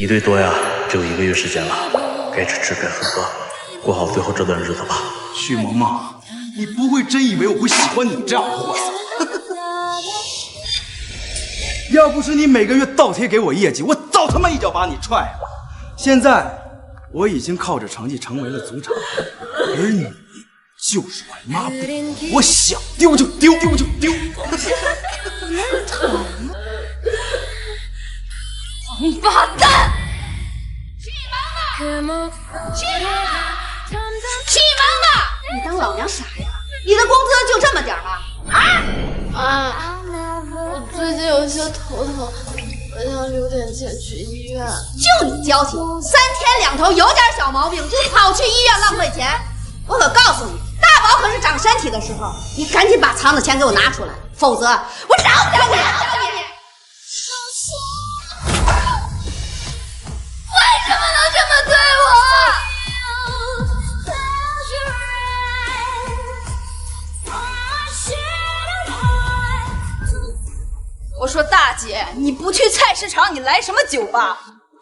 你最多呀，只有1个月时间了，该吃吃，该喝喝，过好最后这段日子吧。许萌萌，你不会真以为我会喜欢你这样的货色？要不是你每个月倒贴给我业绩，我早他妈一脚把你踹了。现在我已经靠着成绩成为了组长，而你就是块抹布，我想丢就丢，丢就丢。王八蛋！去妈妈！你当老娘傻呀？你的工资就这么点吗？我最近有些头疼，我想留点钱去医院。就你矫情，3天2头有点小毛病就跑去医院浪费钱。我可告诉你，大宝可是长身体的时候，你赶紧把藏的钱给我拿出来，否则我饶不了你！为什么能这么对我？我说大姐，你不去菜市场，你来什么酒吧？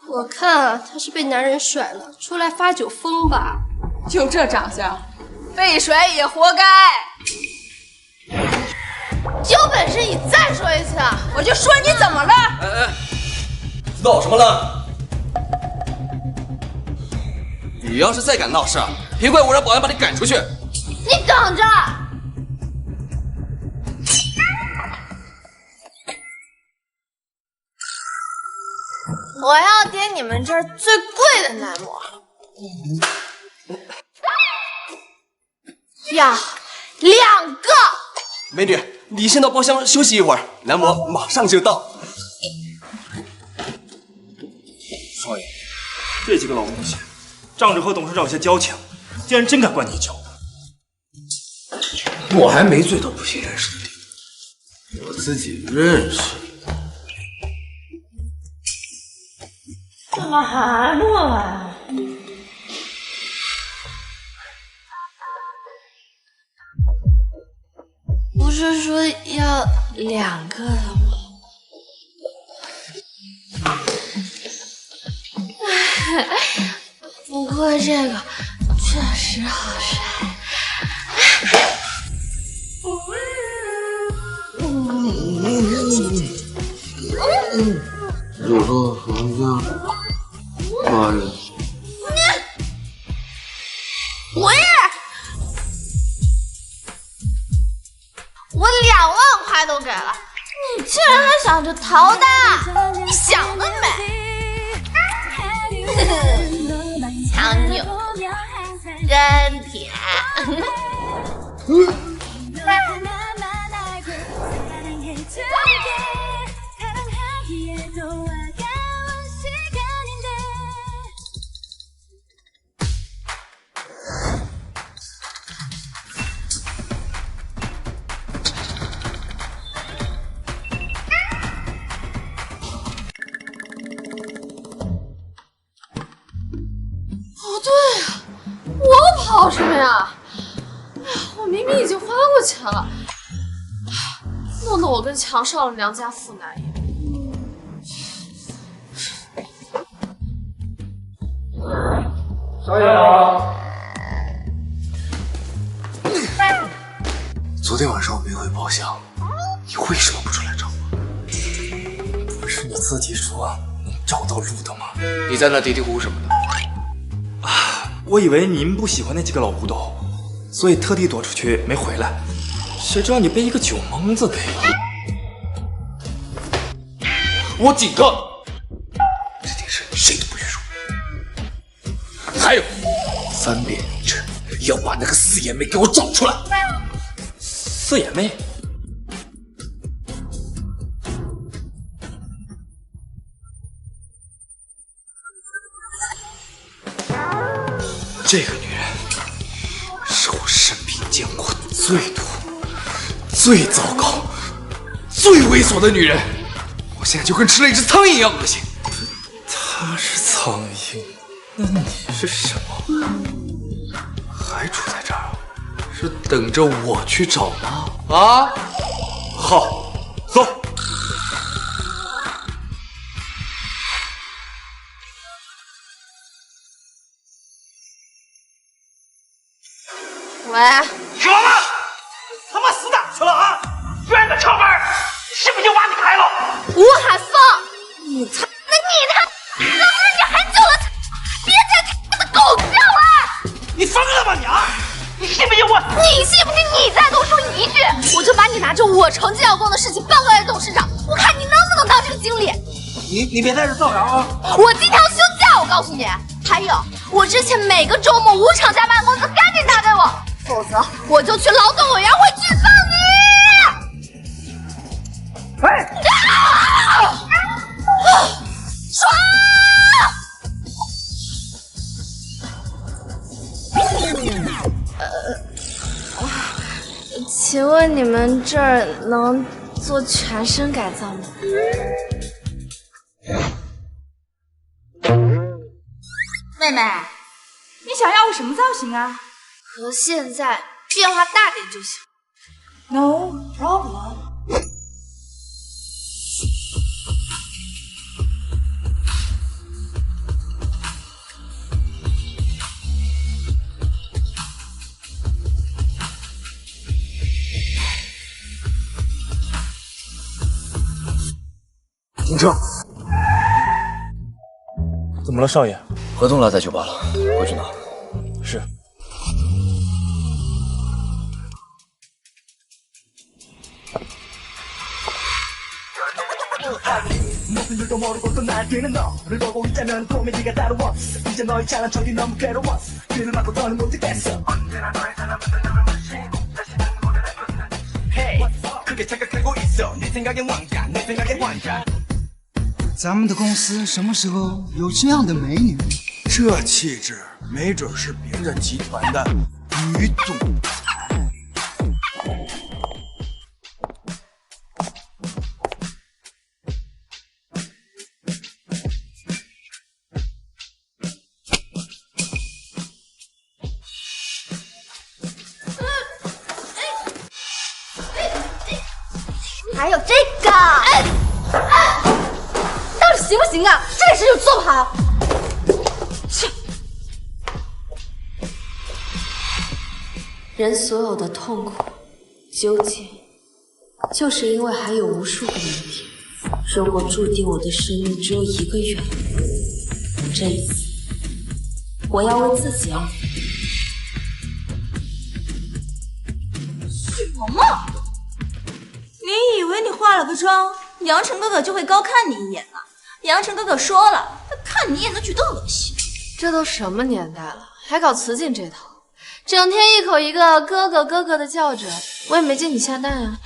我看他是被男人甩了，出来发酒疯吧。就这长相，被甩也活该。有本事你再说一次，我就说你怎么了？闹什么了？你要是再敢闹事，别怪我让保安把你赶出去。你等着！我要点你们这儿最贵的男模，要2个。美女，你先到包厢休息一会儿，男模马上就到。少爷，这几个老东西，仗着和董事长有些交情，竟然真敢灌你酒。我还没醉到不省人事的地步，我自己认识。干嘛还不来？不是说要2个的吗？不过这个确实好帅。有个房子。妈呀！我2万块都给了，你竟然还想着逃单，你想得美！强扭，真甜。跑什么呀？哎呀，我明明已经花过钱了，弄得我跟强少了良家妇男一样。少爷好。昨天晚上我没回包厢，你为什么不出来找我？不是你自己说能找到路的吗？你在那嘀嘀咕咕什么的？我以为你们不喜欢那几个老古董，所以特地躲出去没回来。谁知道你被一个酒蒙子给……我警告你，这件事谁都不许说。还有，3点凌晨要把那个四眼妹给我找出来。四眼妹？这个女人是我生平见过最毒、最糟糕、最猥琐的女人。我现在就跟吃了一只苍蝇一样恶心。她是苍蝇，那你是什么？还住在这儿啊？是等着我去找吗？啊？好，走。喂，许妈妈，他妈死哪去了啊？居然在上班，信不信我把你开了？吴海峰，你他，那你他，老子认你很久了，别再他的狗叫了！你疯了吧你啊！你信不信我？你信不信你再多说一句，我就把你拿着我成绩要供的事情报告给董事长，我看你能不能当这个经理。你别在这造谣啊！我今天要休假，我告诉你。还有，我之前每个周末无偿加班工资，赶紧打给我，否则我就去劳动委员会举报你。哎！爽！请问你们这儿能做全身改造吗？妹妹，你想要我什么造型啊？和现在变化大点就行。 No problem。停车！怎么了，少爷？合同落在酒吧了，回去拿。是。咱们的公司什么时候有这样的美女？这气质，没准是别的集团的女总裁。还有这个，到底行不行啊？这事就做不好。切！人所有的痛苦、纠結，就是因为还有无数个明天。如果注定我的生命只有一个愿望，这一次，我要为自己而活。许萌萌。 你以为你化了个妆，杨晨哥哥就会高看你一眼啊？杨晨哥哥说了，他看你一眼都觉得恶心。这都什么年代了，还搞雌竞这套，整天一口一个哥哥哥哥的叫着，我也没见你下蛋啊。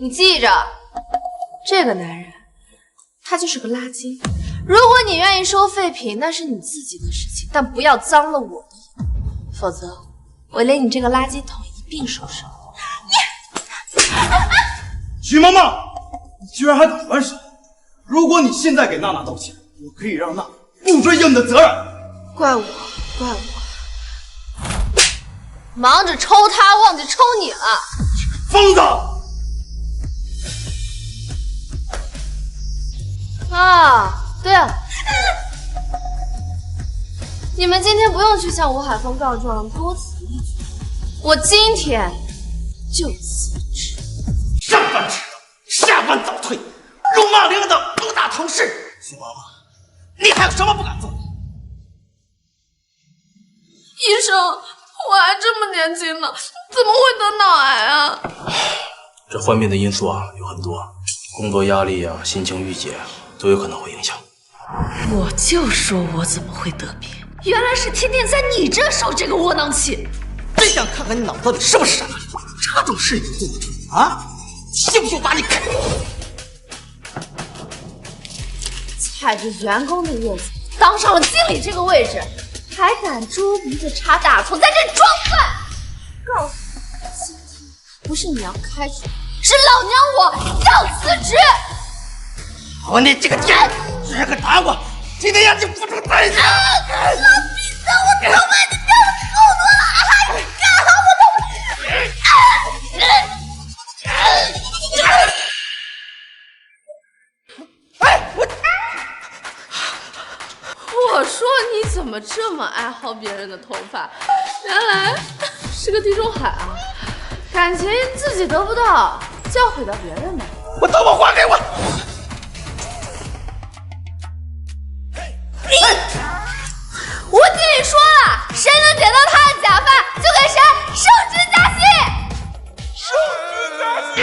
你记着，这个男人，他就是个垃圾。如果你愿意收废品，那是你自己的事情，但不要脏了我的眼，否则我连你这个垃圾桶一并收拾。许萌萌，你居然还敢还手！如果你现在给娜娜道歉，我可以让娜不追究你的责任。怪我，怪我，忙着抽他，忘记抽你了。疯子！啊，对了，你们今天不用去向吴海峰告状，多此一举。我今天就辞职。 上班迟到，下班早退，辱骂领导，殴打同事。许萌萌，你还有什么不敢做的？医生，我还这么年轻呢，怎么会得脑癌啊？这患病的因素啊有很多，工作压力啊、心情郁结都有可能会影响。我就说我怎么会得病，原来是天天在你这受这个窝囊气。真想看看你脑子里是不是傻，这种事情做不成啊？ 信不信我把你开？踩着员工的叶子当上了经理这个位置，还敢猪鼻子插大葱在这装蒜！告诉你，今天不是你要開除，是老娘我要辭職！我你这個賤，居然敢打我，今天讓你付出代價！老逼子，我他媽你不要臭多了，還幹我我說你怎麼這麼愛薅別人的頭髮？原來是个地中海啊，感情自己得不到，就要毁掉别人的。我刀宝还给我！吴经理说了，谁能捡到他的假发，就给谁升职加薪。升职加薪！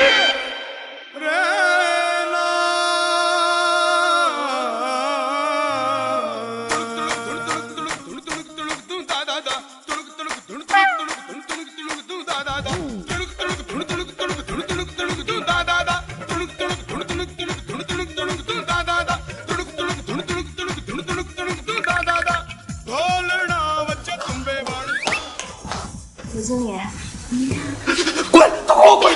吴经理，您看，滚，都给我滚！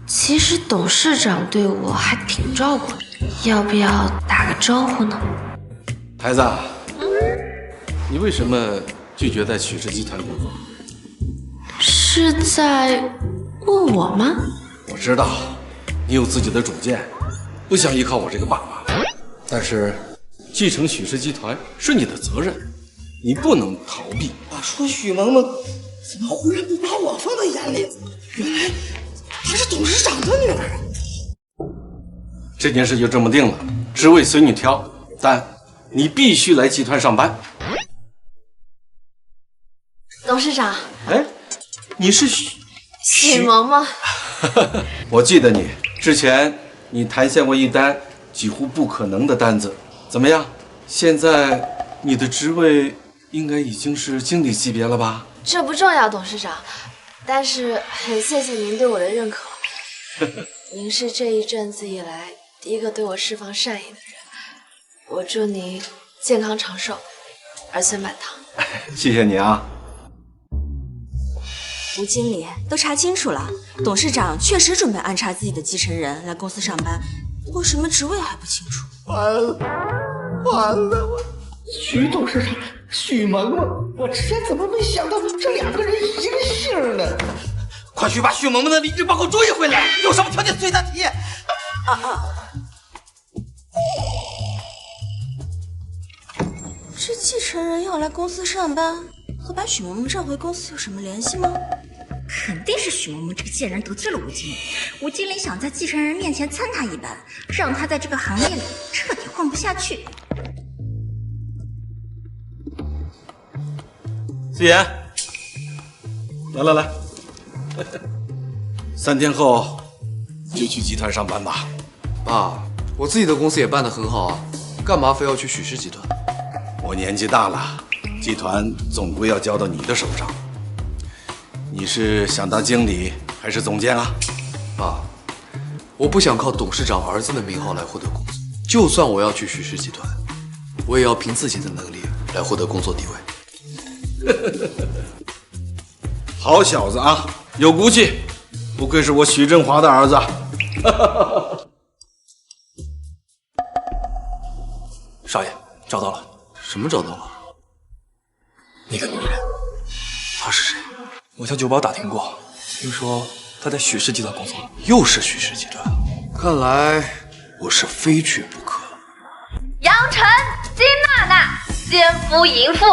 其实董事长对我还挺照顾的，要不要打个招呼呢？孩子，你为什么拒绝在许氏集团工作？是在问我吗？我知道你有自己的主见，不想依靠我这个爸爸。但是，继承许氏集团是你的责任，你不能逃避。我说许萌萌怎么忽然不把我放在眼里？原来她是董事长的女儿。这件事就这麼定了，職位隨你挑，但你必須來集團上班。董事長，哎，你是許萌萌。我記得你之前你談下過一單幾乎不可能的單子，怎麼樣？現在你的職位應該已經是經理級別了吧？這不重要，董事長，但是很謝謝您對我的認可。您是這一陣子以來第一個對我釋放善意的人，我祝您健康長壽，兒孫滿堂。謝謝你啊。吳經理都查清楚了，董事長確實準備安插自己的繼承人來公司上班，不過什麼職位還不清楚。完了！我許董事長、許萌萌，我之前怎麼沒想到這兩個人一個姓呢？快去把許萌萌的離職報告追回來，有什麼條件隨他提。這繼承人要來公司上班，和把許萌萌召回公司有什麼聯繫嗎？肯定是許萌萌這個賤人得罪了吳經理，吳經理想在繼承人面前參他一把，讓他在這個行業裡徹底混不下去。思妍，來，3天後就去集團上班吧。爸，我自己的公司也辦得很好啊，幹嘛非要去許氏集團？我年紀大了，集團總歸要交到你的手上。你是想當經理還是總監啊？爸，我不想靠董事長兒子的名號來獲得工作，就算我要去許氏集團，我也要憑自己的能力來獲得工作地位。好小子啊，有骨氣，不愧是我許振華的兒子。少爺，找到了。什麼找到了？那個女人，她是誰？我向酒保打聽過，聽說她在許氏集團工作。又是許氏集團，看來我是非去不可。楊晨、金娜娜，奸夫淫婦，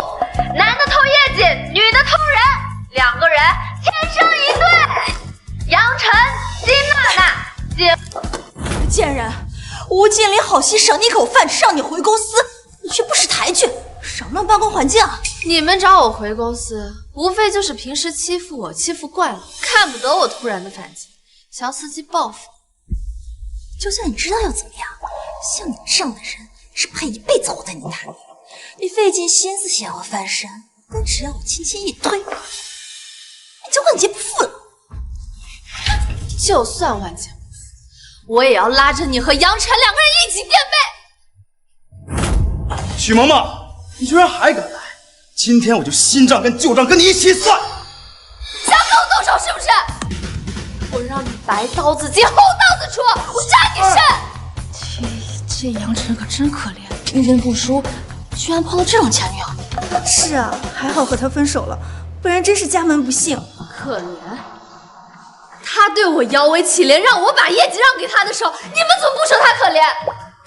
男的偷業績，女的偷人，兩個人天生一對。楊晨、金娜娜，賤人，吳經理好心賞你一口飯吃，讓你回公司，你卻不識抬舉，擾亂辦公環境。你們找我回公司，無非就是平時欺負我、欺負怪了，看不得我突然的反擊，想要伺機報復。就算你知道又怎麼樣？像你這樣的人是配一輩子活在你那裡。你費盡心思想要翻身，但只要我輕輕一推，你就萬劫不復了。就算萬劫不復，我也要拉着你和楊晨兩個人一起墊背。許萌萌，你居然還敢來！今天我就新賬跟舊賬跟你一起算。想跟我動手是不是？我讓你白刀子進紅刀子出，我扎你腎！這楊晨可真可憐，明明不輸，居然碰到這種前女友。是啊，還好和他分手了，不然真是家門不幸。可憐，他對我搖尾乞憐，讓我把業績讓給他的時候，你們總不說他可憐。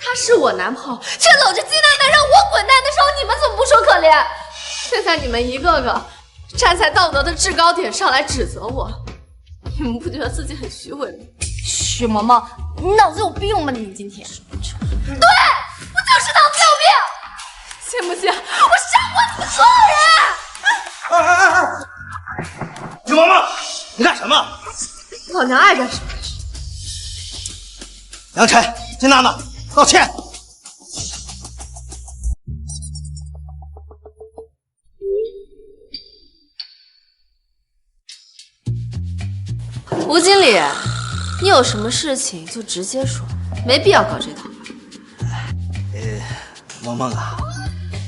他是我男朋友，却搂着金娜娜让我滚蛋的时候，你们怎么不说可怜？现在你们一个个站在道德的制高点上来指责我，你们不觉得自己很虚伪吗？许萌萌，你脑子有病吗？你今天对，我就是脑子有病，信不信我杀过你们所有人？许萌萌，你干什么？老娘爱干什么干什么。杨晨、金娜娜，道歉。吴经理，你有什么事情就直接说，没必要搞这套。萌萌啊，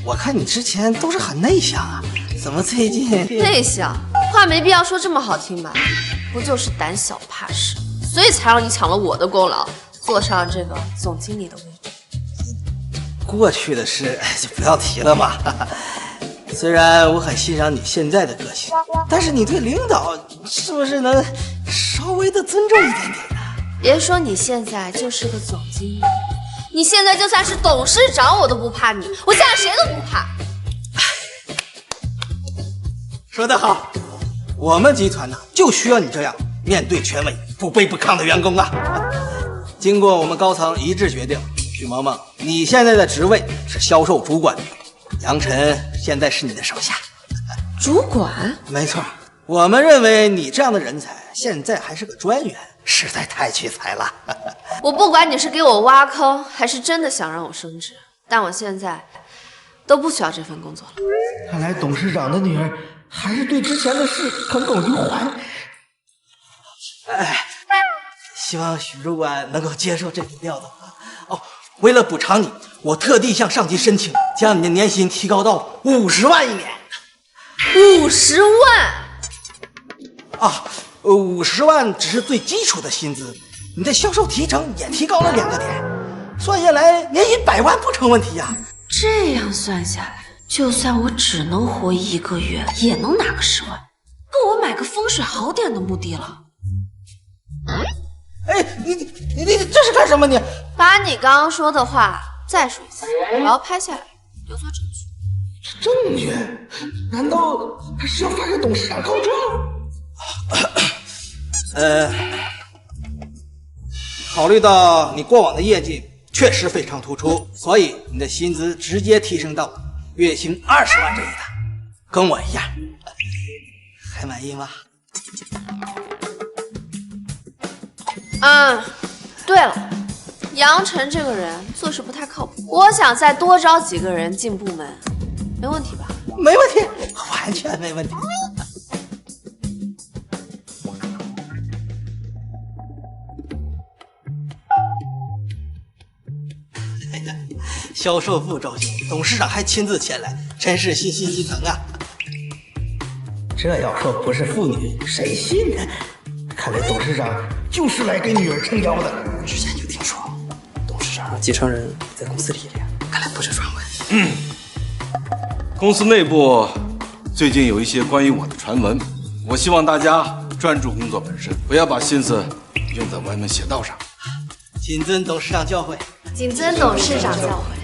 我看你之前都是很内向啊，怎么最近内向？话没必要说这么好听吧？不就是胆小怕事，所以才让你抢了我的功劳，坐上这个总经理的位置。过去的事就不要提了嘛。虽然我很欣赏你现在的个性，但是你对领导是不是能稍微的尊重一点点呢？别说你现在就是个总经理，你现在就算是董事长，我都不怕你，我现在谁都不怕。说得好，我们集团呢就需要你这样面对权威、不卑不亢的员工啊！经过我们高层一致决定，许萌萌，你现在的职位是销售主管，杨晨现在是你的手下。主管？没错，我们认为你这样的人才，现在还是个专员，实在太屈才了。我不管你是给我挖坑，还是真的想让我升職，但我现在都不需要这份工作了。看来董事长的女儿还是对之前的事耿耿于怀。希望许主管能够接受这份调动。哦，为了补偿你，我特地向上级申请，将你的年薪提高到50万一年。50万啊，50万只是最基礎的薪資，你的銷售提成也提高了2個點，算下來年100萬不成問題呀。這樣算下來，就算我只能活1個月，也能拿個10萬，夠我買個風水好點的墓地了。哎，你這是幹什麼你？把你剛剛說的話再說一次，我要拍下來，留作證據。證據？難道他是要發給董事長告狀？考慮到你過往的業績確實非常突出，所以你的薪資直接提升到月薪20萬這一檔，跟我一樣，還滿意嗎？對了，楊晨這個人做事不太靠譜，我想再多招幾個人進部門，沒問題吧？沒問題，完全沒問題。銷售部招聘，董事長還親自前來，真是欣欣激騰啊！這要說不是婦女，誰信呢？看來董事長就是來給女兒撐腰的。之前就聽說，董事長讓繼承人在公司裡練，看來不是傳聞。公司內部最近有一些關於我的傳聞，我希望大家專注工作本身，不要把心思用在歪門邪道上。謹遵董事長教誨。謹遵董事長教誨。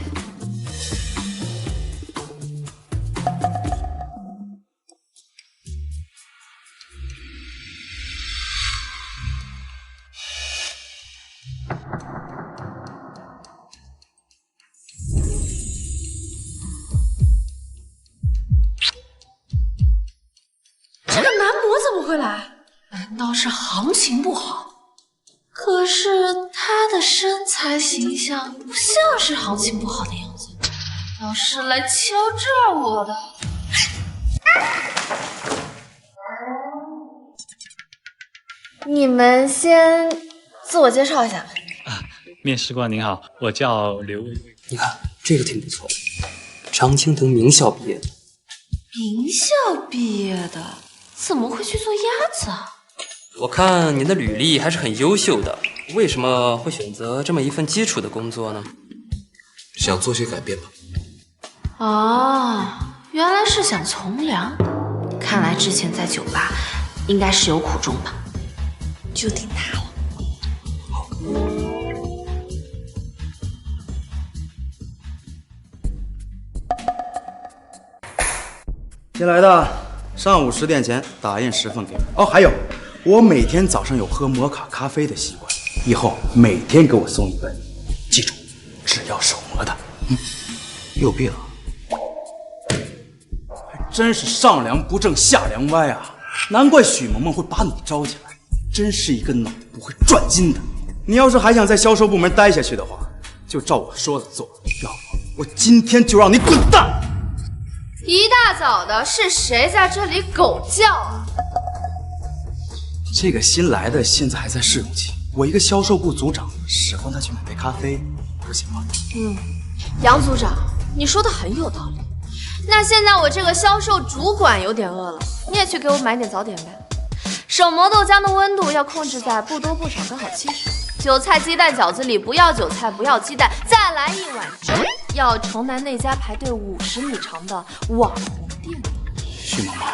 這個男模怎麼會來？難道是行情不好？可是他的身材形象不像是行情不好的樣子，要是來敲詐我的。你們先自我介紹一下吧。面試官您好，我叫劉薇薇。你看這個挺不錯，常青藤名校畢業的。名校畢業的怎麼會去做鴨子啊？我看您的履歷還是很優秀的，為什麼會選擇這麼一份基礎的工作呢？想做些改變吧。哦，原來是想從良。看來之前在酒吧應該是有苦衷吧，就聽他了。新来的，上午10點前打印10份給我。哦，還有，我每天早上有喝摩卡咖啡的習慣，以後每天給我送一本，記住，只要手磨的。有病！還真是上梁不正下梁歪啊！難怪許萌萌會把你招進來，真是一個腦不會轉筋的。你要是還想在銷售部門待下去的話，就照我說的做，要不我今天就讓你滾蛋！一大早的，是誰在這裡狗叫啊？這個新來的現在還在試用期，我一個銷售部組長使喚他去買杯咖啡，不行嗎？楊組長，你說的很有道理。那現在我這個銷售主管有點餓了，你也去給我買點早点呗。手磨豆浆的溫度要控制在不多不少，刚好70。韭菜鸡蛋饺子裡不要韭菜，不要鸡蛋，再來一碗粥。要城南那家排隊50米長的網紅店。許萌萌，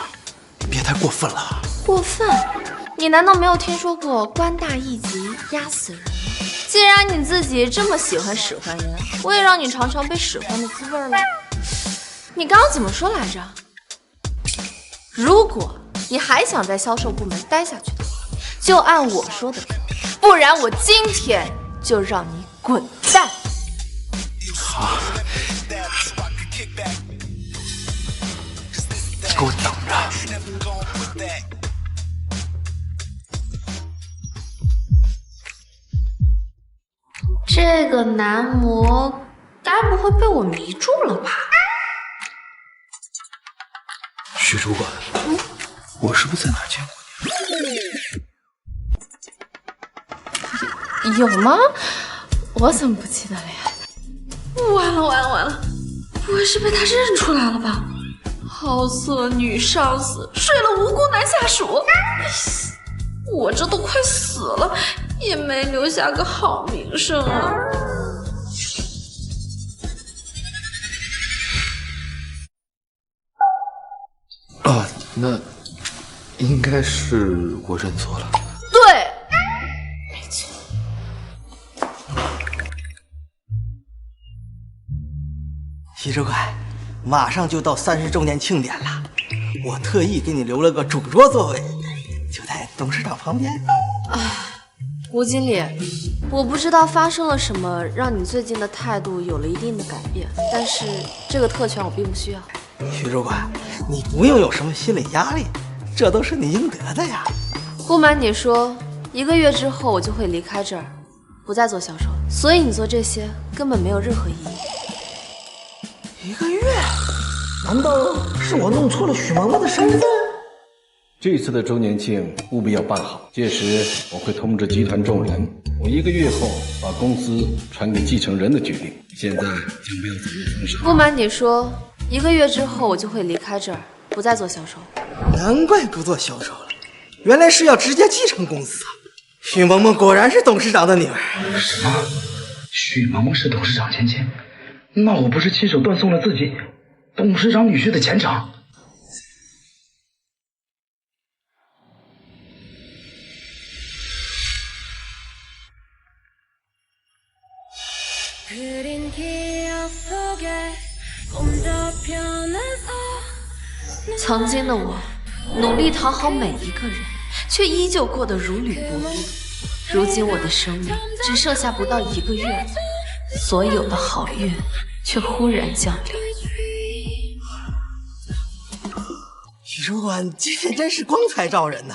你別太過分了。過分？你難道沒有聽說過官大一級壓死人嗎？既然你自己這麼喜歡使喚人，我也讓你嘗嘗被使喚的滋味了。你剛剛怎麼說來着？如果你還想在銷售部門待下去的話，就按我說的做，不然我今天就讓你滾蛋。好，给我等着。这个男模该不会被我迷住了吧？许主管，我是不是在哪见过你？有嗎？我怎麼不記得了呀？完了，不會是被他認出來了吧？好色女上司睡了無辜男下屬，我這都快死了，也沒留下個好名聲啊！啊，那應該是我認錯了。對，沒錯。許主管，馬上就到30周年慶典了，我特意給你留了個主桌座位，就在董事長旁邊。吳經理，我不知道發生了什麼，讓你最近的態度有了一定的改變，但是這個特權我並不需要。許主管，你不用有什麼心理壓力，這都是你應得的呀。不瞞你說，1個月之後我就會離開這兒，不再做銷售，所以你做這些根本沒有任何意義。 1個月？難道是我弄錯了許萌萌的身份？這次的周年慶務必要辦好，屆時我會通知集團眾人，我1個月後把公司傳給繼承人的決定。現在將不要走入風聲。不瞞你說，1個月之後我就會離開這兒，不再做銷售。難怪不做銷售了，原來是要直接繼承公司啊！許萌萌果然是董事長的女兒。什麼？許萌萌是董事長前妻？那我不是親手斷送了自己董事長女婿的前程？曾經的我努力討好每一個人，卻依舊過得如履薄冰。如今我的生命只剩下不到1個月了，所有的好運卻忽然降臨。許主管今天真是光彩照人吶！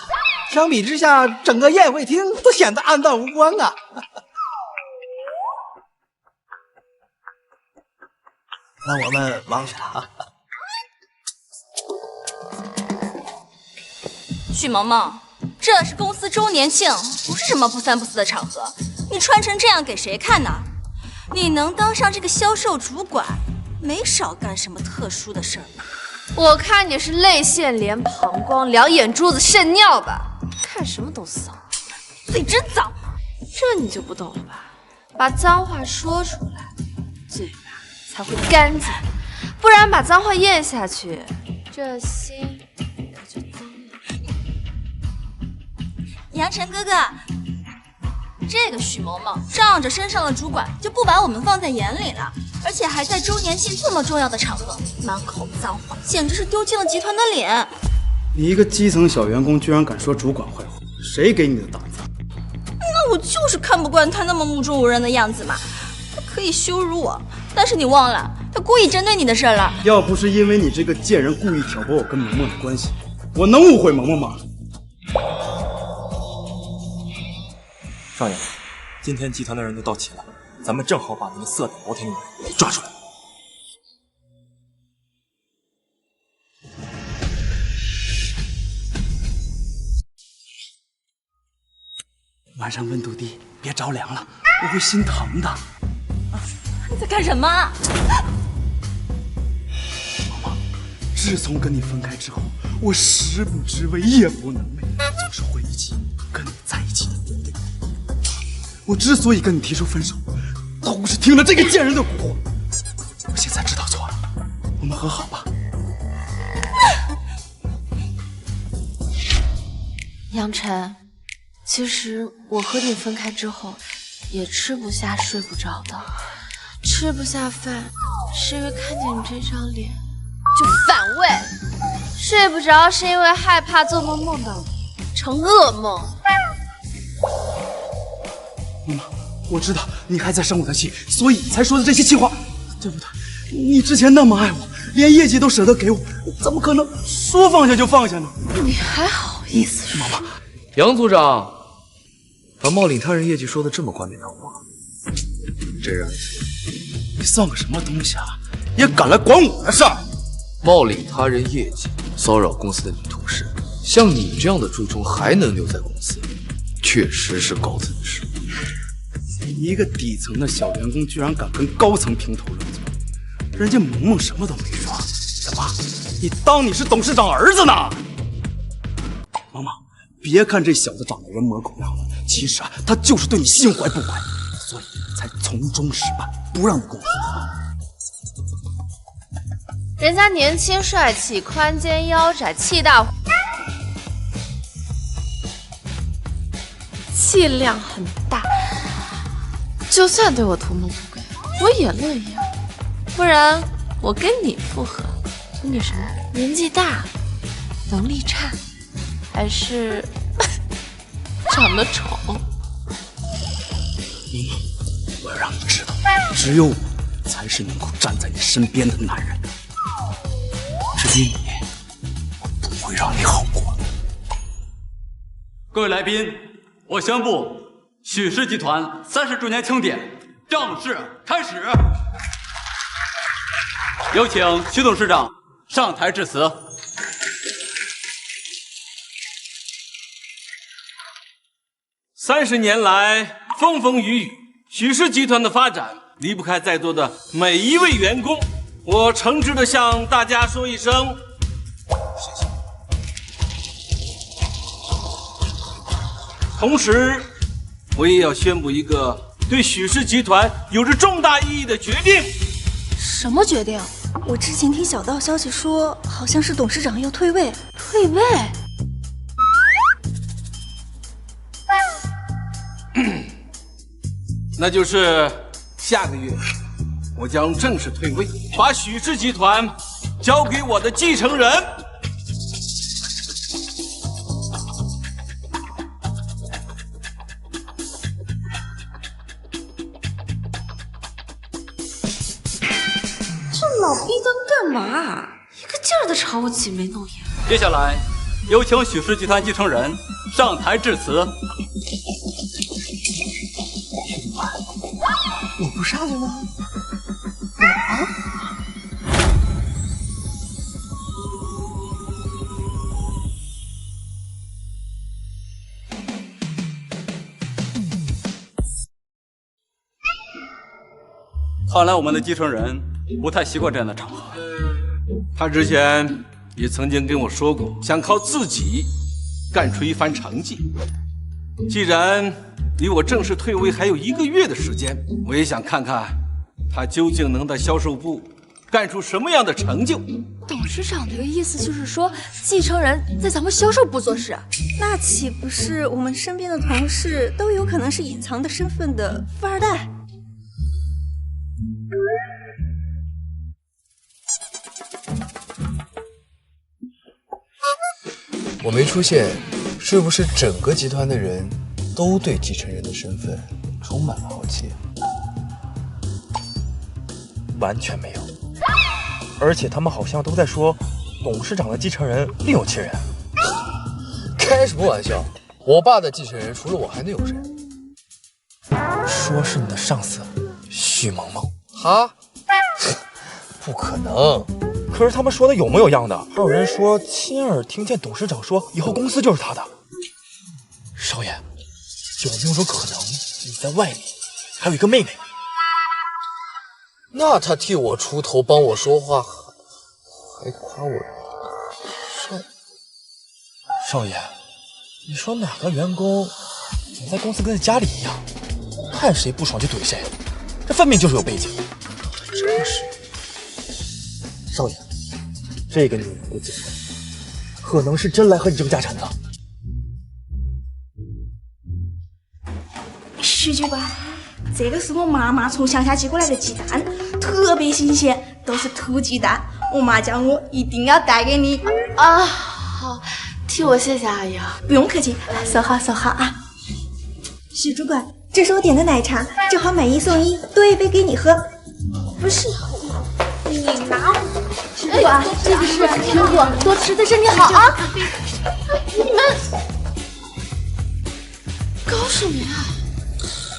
相比之下，整個宴會廳都顯得黯淡無光啊！那我們忙去了啊！許萌萌，這是公司周年慶，不是什麼不三不四的場合，你穿成這樣給誰看呢？你能當上這個銷售主管，沒少幹什麼特殊的事兒吧？我看你是淚腺連膀胱兩眼珠子腎尿吧，看什麼都騷，嘴真髒。這你就不懂了吧？把髒話說出來，嘴巴才會乾淨，不然把髒話咽下去，這心可就髒了。楊晨哥哥，這個許某某仗着升上了主管，就不把我们放在眼裡了，而且还在周年庆这么重要的场合满口脏话，简直是丢尽了集团的脸。你一个基层小员工，居然敢说主管坏话，谁给你的胆子？那我就是看不惯他那么目中无人的样子嘛。他可以羞辱我，但是你忘了，他故意针对你的事了。要不是因为你这个贱人故意挑拨我跟萌萌的关系，我能误会萌萌吗？少爷，今天集团的人都到齐了，咱们正好把那个色胆包天的女人给抓出来。晚上温度低，别着凉了，我会心疼的。你在干什么？萌萌，自从跟你分开之后，我食不知味，夜不能寐，总是回忆起跟你在一起的年月。我之所以跟你提出分手，都是听了这个贱人的蛊惑。我现在知道错了，我们和好吧。杨晨，其实我和你分开之后，也吃不下睡不着的，吃不下饭，是因为看见你这张脸就反胃；睡不着是因为害怕做梦梦到你成噩梦。妈妈，我知道你还在生我的气，所以才说的这些气話，对不对？你之前那么爱我，连業績都捨得給我，怎麼可能說放下就放下呢？你還好意思說？媽媽，楊組長把冒領他人業績說的這麼冠冕堂皇，這人你算個什麼東西啊？也敢來管我的事兒？冒領他人業績，騷擾公司的女同事，像你這樣的蛀蟲還能留在公司，確實是高層的事。你一個底層的小員工，居然敢跟高層評頭論足，人家萌萌什麼都沒說，怎麼？你當你是董事長兒子呢？萌萌，別看這小子長得人模狗樣的，其實啊，他就是對你心懷不軌，所以才從中使絆，不讓你跟我和好。人家年輕帥氣，寬肩腰窄，氣大，氣量很大。就算對我圖謀不軌，我也樂意啊。不然我跟你復合，圖你什麼？年紀大，能力差，還是長得醜？萌萌，我要讓你知道，只有我才是能夠站在你身邊的男人。至於你，我不會讓你好過。各位來賓，我宣布許氏集團30周年慶典正式開始。有請許董事長上台致辭。30年來風風雨雨，許氏集團的發展離不開在座的每一位員工。我誠摯地向大家說一聲，謝謝。同時，我也要宣布一個對許氏集團有着重大意義的決定。什麼決定？我之前聽小道消息說，好像是董事長要退位。退位？那就是下個月，我將正式退位，把許氏集團交給我的繼承人。這老逼燈幹嘛？一個勁兒地朝我擠眉弄眼。接下來有請許氏集團繼承人上台致辭。我不上了嗎？看來我們的繼承人不太習慣這樣的場合。他之前也曾經跟我說過，想靠自己幹出一番成績。既然離我正式退位還有1個月的時間，我也想看看他究竟能在銷售部幹出什么樣的成就。董事長的意思就是說，繼承人在咱們銷售部做事，那豈不是我們身邊的同事都有可能是隱藏的身份的富二代？我没出现，是不是整個集團的人都對繼承人的身份充滿了好奇？完全沒有，而且他們好像都在說董事長的繼承人另有其人。開什麼玩笑？我爸的繼承人除了我還能有誰？說是你的上司許萌萌。哈？不可能。可是他們說的有模有樣的，還有人說親耳聽見董事長說以後公司就是他的。少爺，有沒有種可能你在外面還有一個妹妹？那他替我出頭幫我說話，還誇我少爺，你說哪個員工怎麼在公司跟在家裡一樣，看誰不爽就懟誰，這分明就是有背景。真是。少爺，這個女人的姐姐可能是真來和你爭家產的。許主管，這個是我媽媽從鄉下寄過來的雞蛋，特別新鮮，都是土雞蛋。我媽叫我一定要帶給你。啊，好，替我謝謝阿姨啊。不用客氣，收好收好啊。許主管，這是我點的奶茶，正好買一送一，多一杯給你喝。不是，你拿。許主管，這個是蘋果，多吃對身體好啊。你們搞什麼呀？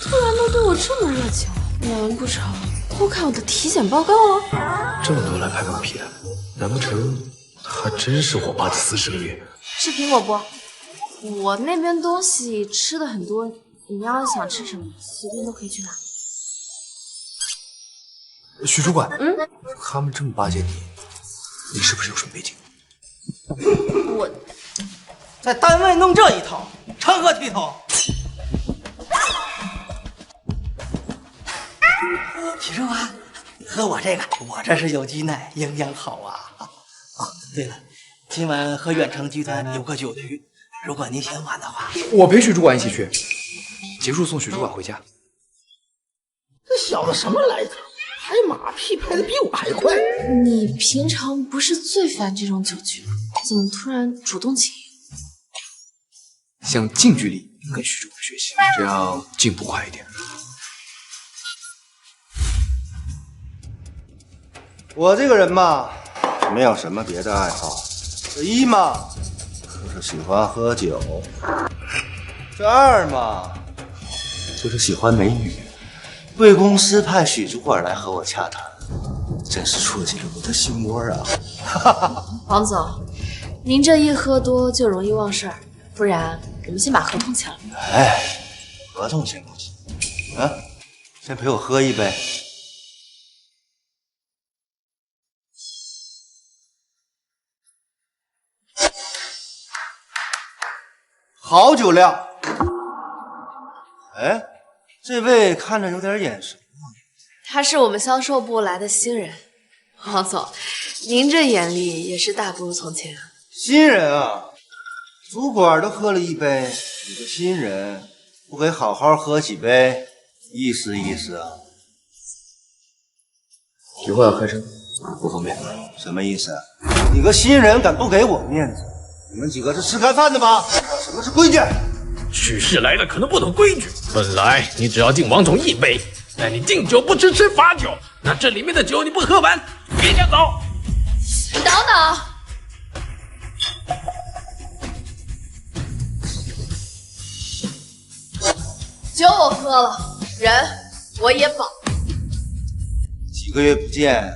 突然都对我這麼熱情，難不成偷看我的體檢報告啊？這麼多來拍馬屁的，難不成他真是我爸的私生女？是蘋果不？我那邊東西吃的很多，你要是想吃什麼，隨便都可以去拿。許主管，他們這麼巴結你，你是不是有什麼背景？我在單位弄這一套，成何體統？許主管，喝我這個，我這是有機奶，營養好啊！对了，今晚和遠程集團有個酒局，如果您嫌晚的話，我陪許主管一起去，結束送許主管回家。這小子什麼來頭？拍馬屁拍得比我還快。你平常不是最煩這種酒局嗎？怎麼突然主動請？想近距離跟許主管學習，這樣進步快一點。我這個人嘛，沒有什麼別的愛好。這一嘛，就是喜歡喝酒；這二嘛，就是喜歡美女。貴公司派許主管來和我洽談，真是戳進了我的心窩啊！王總，您這一喝多就容易忘事兒，不然我們先把合同簽了。哎，合同先不急，啊，先陪我喝一杯。好酒量。哎，这位看着有點眼熟。他是我們銷售部來的新人。王總，您這眼力也是大不如從前啊。新人啊，主管都喝了一杯，你個新人不給好好喝幾杯，意思意思啊？以後要開車，不方便。什麼意思？你個新人敢不給我面子？你們幾個是吃開飯的嗎？什麼是規矩？許氏來了可能不懂規矩。本來你只要敬王總一杯，但你敬酒不吃吃罰酒，那這裡面的酒你不喝完，別想走。你等等。酒我喝了，人我也飽。幾個月不見，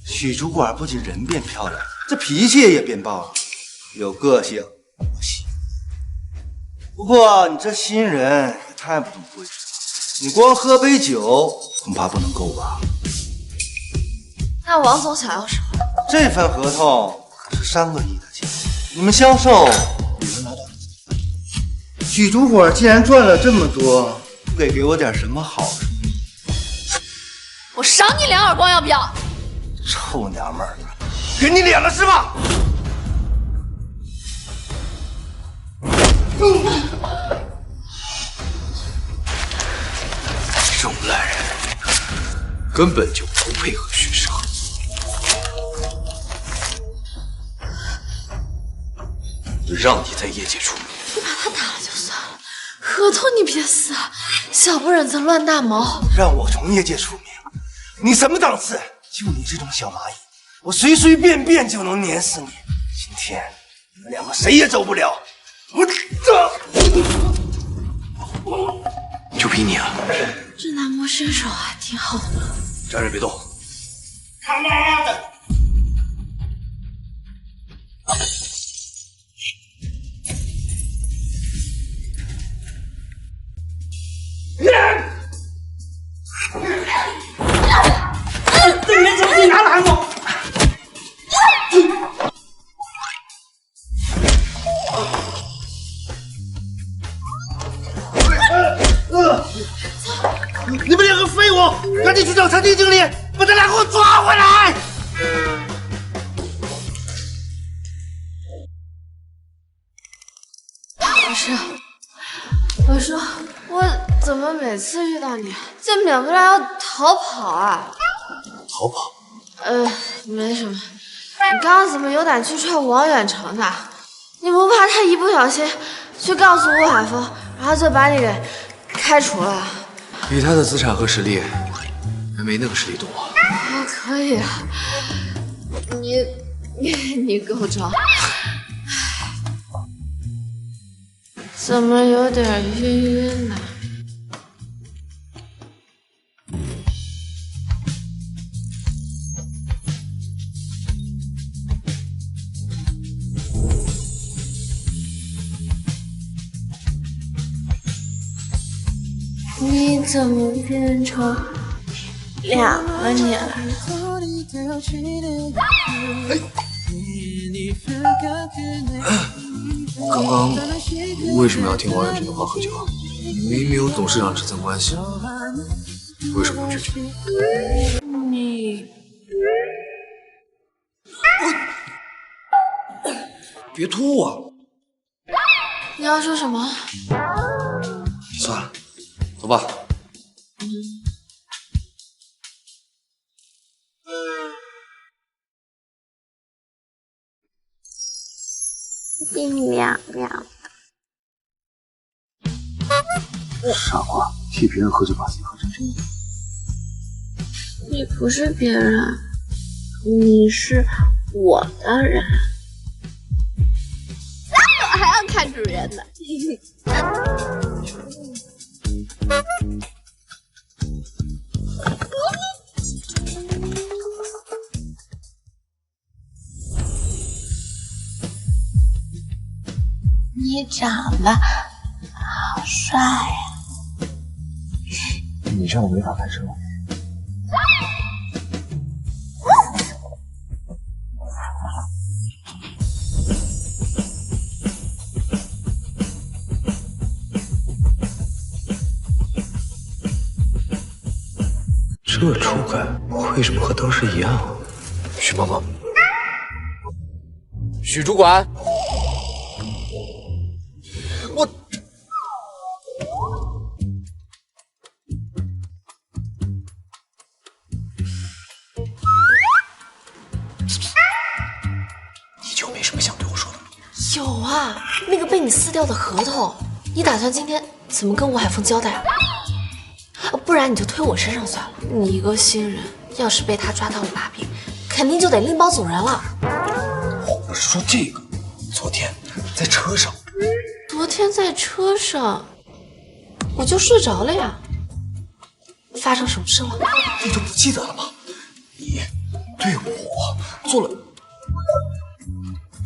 許主管不僅人變漂亮，這脾氣也變爆了。有個性，我喜。不過你這新人也太不懂規矩了，你光喝杯酒恐怕不能夠吧？那王總想要什麼？這份合同可是3個億的錢，你們銷售你能拿到？許主管既然賺了這麼多，不給我點什麼好處？我賞你2耳光，要不要？臭娘们儿，给你脸了是吧？这种烂人根本就不配合许氏合作，让你在业界出名。你把他打了就算了，合同你别撕，小不忍则乱大谋。让我从业界出名，你什么档次？就你这种小蚂蚁，我随随便便就能碾死你。今天你们两个谁也走不了。我就凭你啊！这男模身手还挺好的嘛。站着别动。他媽的！这年轻人拿来吗？你们两个废物，赶紧去找餐厅经理，把他俩给我抓回来！我说，我怎么每次遇到你就免不了要逃跑啊？逃跑？没什么。你刚刚怎么有胆去踹王远成的？你不怕他一不小心去告诉吴海峰，然后就把你给開除了？以他的資產和實力，還沒那個實力多。可以啊，你夠招。怎麼有點暈暈的？你怎麼變成兩個你了？剛剛為什麼要聽王遠成的話喝酒？明明有董事長這層關係，為什麼不拒絕？你別吐啊！你要說什麼？算了，走吧。冰凉凉的。傻瓜，替別人喝酒把自己喝成這樣。你不是別人，你是我的人。我還要看主人呢。你長得好帥呀！你這樣我沒法拍攝。這觸感為什麼和當時一樣？許媽媽，許主管。有啊，那個被你撕掉的合同，你打算今天怎麼跟吳海峰交代啊？不然你就推我身上算了。你一個新人，要是被他抓到了把柄，肯定就得拎包走人了。我不是說這個，昨天在車上。昨天在車上，我就睡着了呀。發生什麼事了？你都不記得了嗎？你對我做了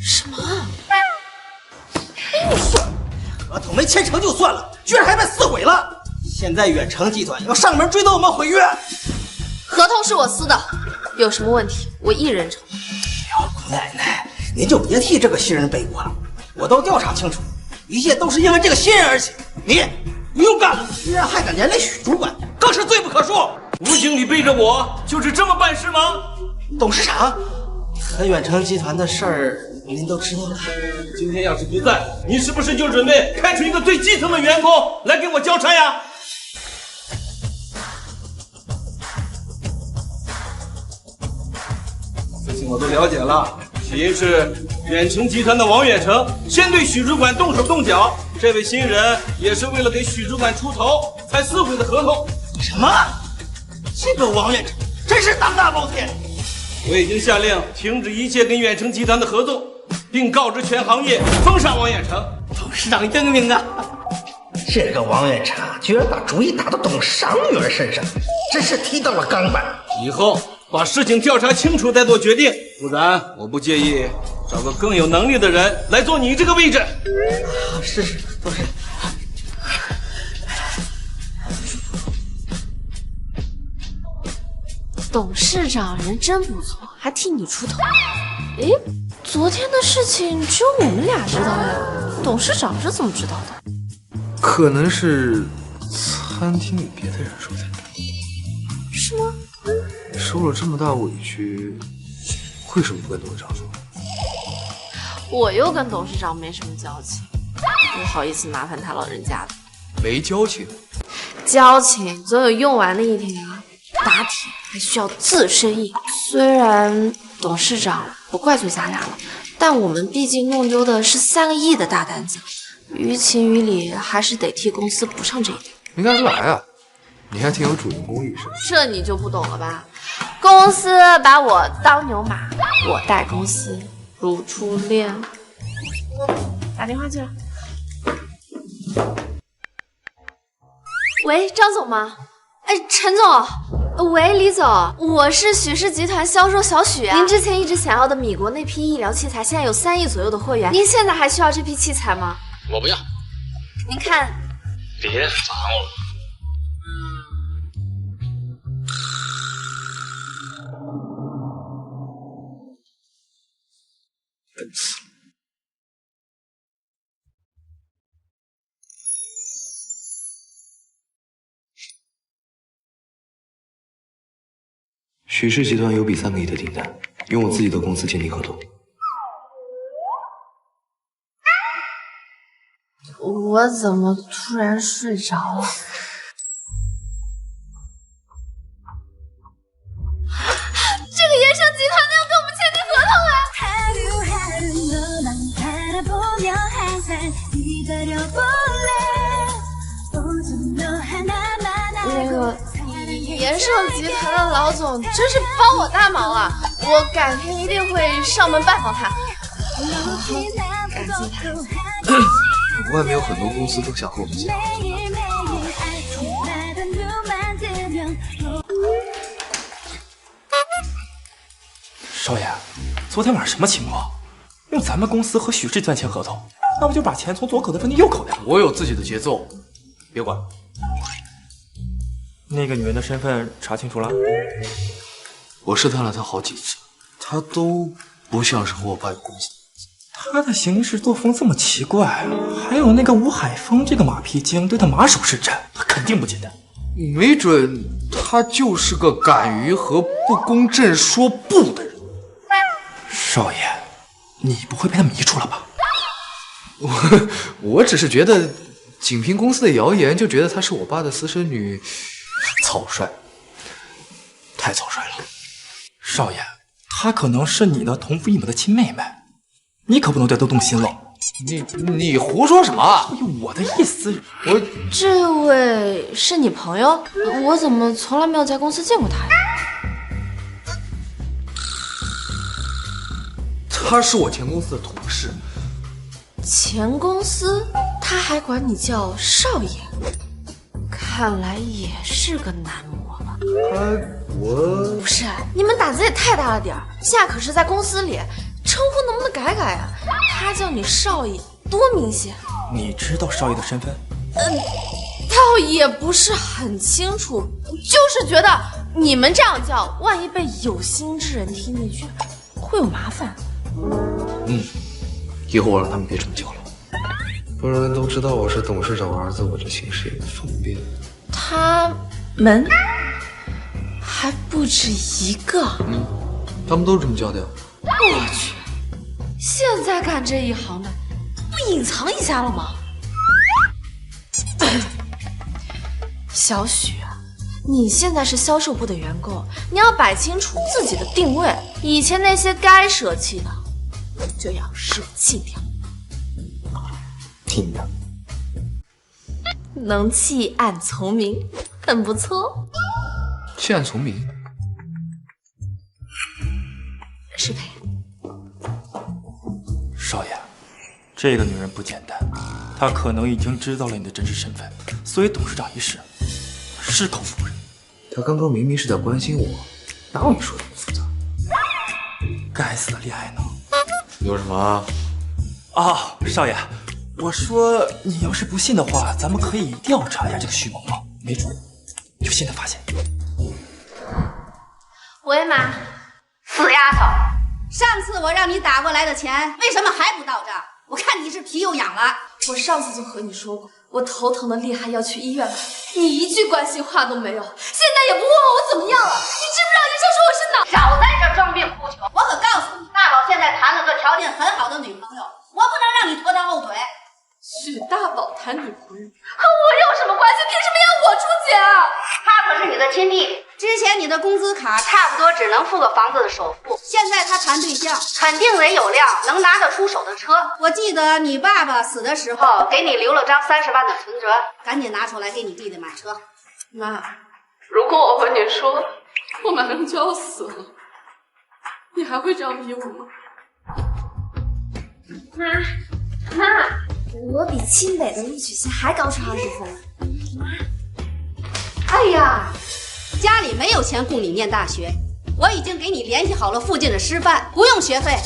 什麼？合同沒簽成就算了，居然還被撕毀了！現在遠程集團要上門追討我們毀約。合同是我撕的，有什麼問題我一人承。老姑奶奶，您就別替這個新人背鍋了，我都調查清楚，一切都是因為這個新人而起。你不用幹了，居然還敢連累許主管，更是罪不可恕。吳經理背着我就是這麼辦事嗎？董事长和远程集团的事儿您都知道了。今天要是不在，你是不是就准备开除一个最基层的员工来给我交差呀？事情我都了解了，起因是远程集团的王远成先对许主管动手动脚，这位新人也是为了给许主管出头才撕毁的合同。什么？这个王远成真是当大包天！我已经下令停止一切跟远程集团的合作，并告知全行业封杀王远成。董事长英明啊！这个王远成居然把主意打到董事长女兒身上，真是踢到了鋼板。以後把事情調查清楚再做決定，不然我不介意找個更有能力的人來做你這個位置。是，董事。董事長人真不錯，還替你出頭。誒，昨天的事情只有我們倆知道呀，董事長是怎麼知道的？可能是餐廳裡別的人說的。是嗎？受了這麼大委屈，為什麼不跟董事長說？我又跟董事長沒什麼交情，不好意思麻煩他老人家的。沒交情？交情總有用完的一天啊。打鐵還需要自身硬。雖然董事長不怪罪咱倆了，但我們畢竟弄丟的是3個億的大單子，於情於理還是得替公司補上這一點。沒看出來啊，你還挺有主人公意識。這你就不懂了吧？公司把我當牛馬，我待公司如初戀。打電話去了。喂，張總嗎？哎，陳總，喂，李總，我是許氏集團銷售小許啊。您之前一直想要的米國那批醫療器材，現在有3億左右的貨源，您現在還需要這批器材嗎？我不要。您看，別煩我。笨死了。許氏集團有筆3個億的訂單，用我自己的公司簽訂合同。我怎麼突然睡着了？這個延盛集團能要跟我們簽訂合同啊！那個延盛集團的老總真是幫我大忙了，我改天一定會上門拜訪他。感謝他。外面有很多公司都想和我們簽合作。少爺，昨天晚上什麼情況？用咱們公司和許氏集團簽合同，那不就把錢從左口袋分進右口袋了？我有自己的節奏，別管。那個女人的身份查清楚了？我試探了她好幾次，她都不像是和我爸有關係。她的行事作風這麼奇怪，還有那個吳海峰這個馬屁精對她馬首是瞻，她肯定不簡單。沒準她就是個敢於和不公正說不的人。少爺，你不會被她迷住了吧？我只是覺得，僅憑公司的謠言就覺得她是我爸的私生女。草率，太草率了。少爺，她可能是你的同父異母的親妹妹，你可不能對她動心了。你胡說什麼？我的意思，這位是你朋友？我怎麼從來沒有在公司見過他呀？他是我前公司的同事。前公司？他還管你叫少爺？看來也是個男模了。我不是，你們膽子也太大了點兒，現在可是在公司裡，稱呼能不能改改啊？他叫你少爺，多明顯。你知道少爺的身份？倒也不是很清楚，就是覺得你們這樣叫，萬一被有心之人聽進去，會有麻煩。以後我讓他們別這麼叫了。不然都知道我是董事長兒子，我這行事也不方便。他們還不止一個。他们都是这麼叫的呀。我去，現在幹這一行的，不隱藏一下了嗎？小許啊，你現在是銷售部的員工，你要擺清楚自己的定位。以前那些該捨棄的，就要捨棄掉。聽着，能棄暗從明，很不錯。棄暗從明。適配。少爺，這個女人不簡單，她可能已經知道了你的真實身份，所以董事長一事矢口否認。她剛剛明明是在關心我，哪有你說的那麼複雜？該死的戀愛腦！有什麼啊？啊，少爺，我說你要是不信的話，咱們可以調查一下這個徐萌萌，沒準有新的發現。喂媽，死丫頭！上次我讓你打過來的錢，為什麼還不到賬？我看你是皮又癢了。我上次就和你說過，我頭疼的厲害，要去醫院看，你一句關心話都沒有，現在也不問我怎麼樣了。你知不知道醫生說我是腦？少在這裝病哭窮！我可告訴你，大寶現在談了個條件很好的女朋友，我不能讓你拖他後腿。許大寶談女朋友，和我有什麼關係？憑什麼要我出錢啊？他可是你的親弟弟，之前你的工資卡差不多只能付個房子的首付，現在他談對象，肯定得有輛能拿得出手的車。我記得你爸爸死的時候給你留了張30萬的存折，趕緊拿出來給你弟弟買車。媽，如果我和你說我馬上就要死了，你還會這樣逼我嗎？媽，我比清北的錄取線還高出20分。哎呀，家裡沒有錢供你念大學，我已經給你聯繫好了附近的師範，不用學費，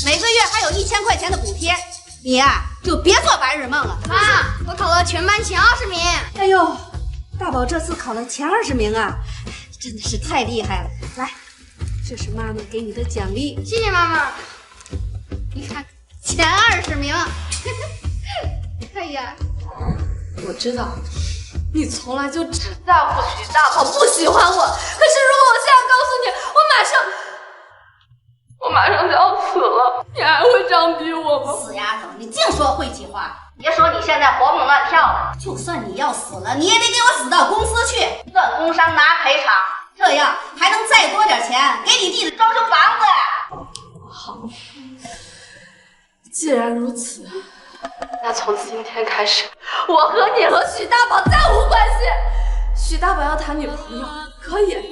每個月還有1000塊錢的補貼。你呀，就別做白日夢了。媽，我考了全班前20名。哎呦，大寶這次考了前20名啊，真的是太厲害了。來，這是媽媽給你的獎勵。謝謝媽媽。你看，前20名。哎呀，我知道你從來就只在乎許大寶，不喜歡我。可是如果我現在告訴你，我馬上就要死了，你還會這樣逼我嗎？死丫頭，你淨說晦氣話！別說你現在活蹦亂跳的，就算你要死了，你也得給我死到公司去，斷工傷拿賠償，這樣還能再多點錢給你弟弟裝修房子。好，既然如此，那從今天開始，我和你和許大寶再無關係。許大寶要談女朋友可以，只要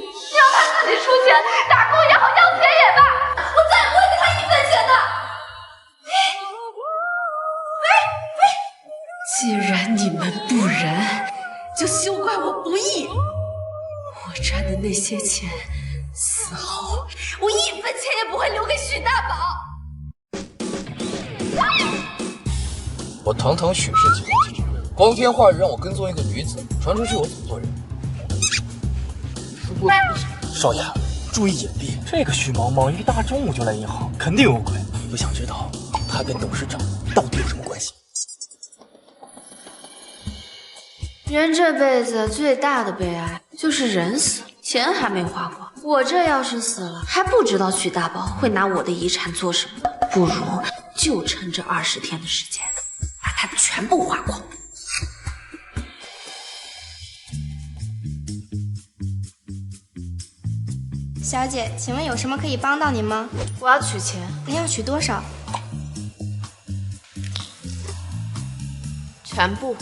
他自己出錢，打工也好，要錢也罷，我再也不會給他1分錢的。既然你們不仁，就休怪我不義。我賺的那些錢，死後我1分錢也不會留給許大寶。我堂堂許氏集團經理，光天化日讓我跟蹤一個女子，傳出去我怎麼做人？少爺，注意隱蔽，這個許萌萌一大中午就來銀行，肯定有鬼。我想知道他跟董事長到底有什麼關係。人這輩子最大的悲哀就是人死了，錢還沒花光。我這要是死了，還不知道許大寶會拿我的遺產做什麼，不如就趁這20天的時間，把它全部花光。小姐，請問有什麼可以幫到您嗎？我要取錢。您要取多少？全部。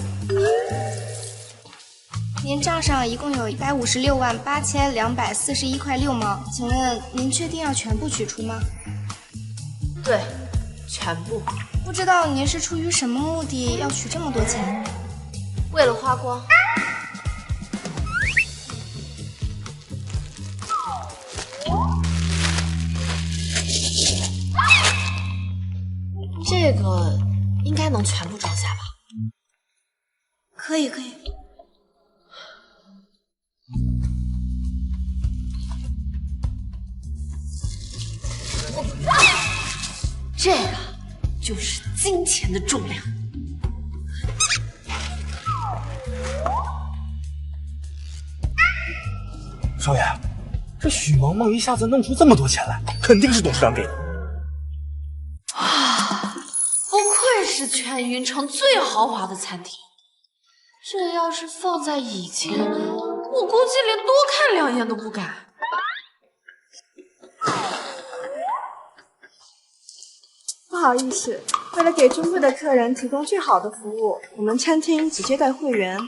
您賬上一共有1568241塊6毛，請問您確定要全部取出嗎？對，全部。不知道您是出於什麼目的要取這麼多錢？為了花光。這個應該能全部裝下吧？可以，可以。這個就是金錢的重量。少爺，這許萌萌一下子弄出这么多钱来，肯定是董事长给的。不愧是全云城最豪华的餐厅，这要是放在以前，我估计连多看2眼都不敢。不好意思，为了给尊贵的客人提供最好的服務，我们餐厅只接待会员。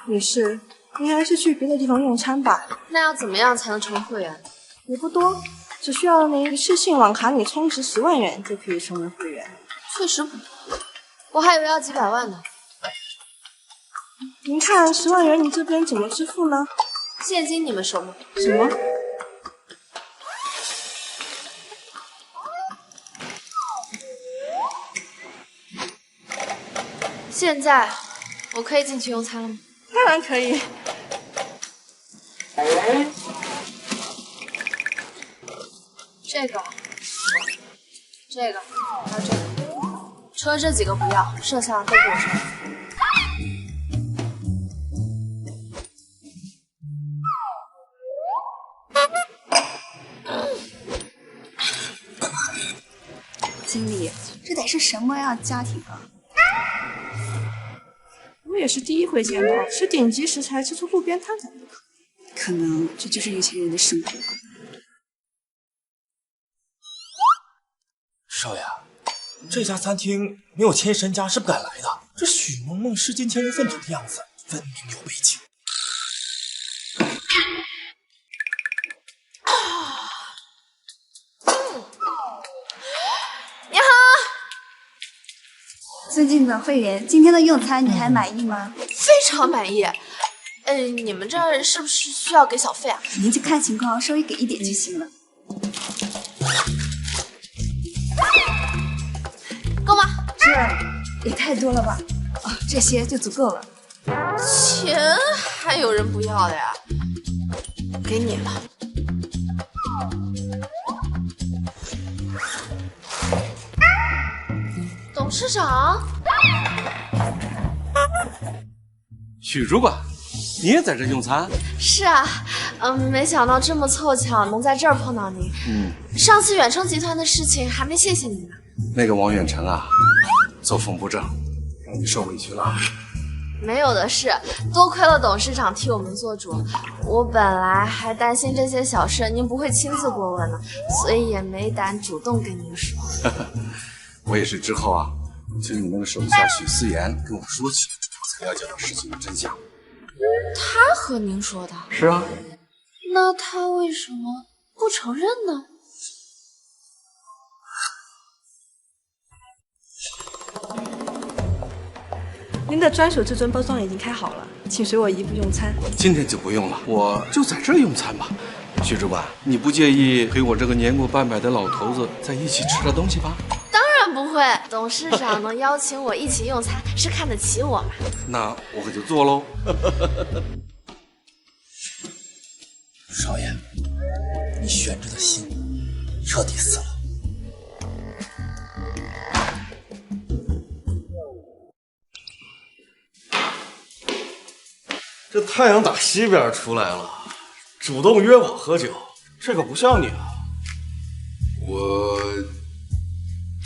女士，您还是去别的地方用餐吧。那要怎么样才能成为会员？也不多，只需要您一次性网卡里充值10万元就可以成为会员。确实不多，我还以为要几百万呢。您看10万元你这邊怎麼支付呢？現金你們收嗎？什麼？現在我可以進去用餐了嗎？當然可以。這個，還有這個，除了這幾個不要，剩下的都給我收。经理，这得是什麼樣的家庭啊？我也是第一回見到吃頂級食材吃出路邊攤的。可能這就是有錢人的生活。少爺，這家餐廳沒有錢身家是不敢來的。這許萌萌視金錢如糞土的樣子，分明有背景。你好，尊敬的会员，今天的用餐你還滿意嗎？非常滿意。你們這兒是不是需要給小費啊？您就看情況，稍微給一點就行了。夠嗎？這也太多了吧？哦，這些就足夠了。錢還有人不要的呀？給你了。董事長，許主管，你也在這用餐？是啊，沒想到這麼湊巧能在這兒碰到您。上次遠程集團的事情還沒謝謝你呢。那個王遠程啊，作風不正，讓你受委屈了。沒有的事，多虧了董事長替我們做主。我本來還擔心這些小事您不會親自過問呢，所以也沒膽主動跟您說。我也是之後啊，聽你那個手下許思言跟我說起，我才了解到事情的真相。他和您說的？是啊。那他為什麼不承認呢？您的專屬至尊包裝已經開好了，請隨我一步用餐。今天就不用了，我就在這兒用餐吧。許主管，你不介意陪我這個年過半百的老頭子在一起吃點東西吧？當然不會，董事長能邀請我一起用餐，是看得起我嘛。那我可就做嘍。少爺，你懸着的心徹底死了。這太陽打西邊出來了，主動約我喝酒，這個不像你啊。我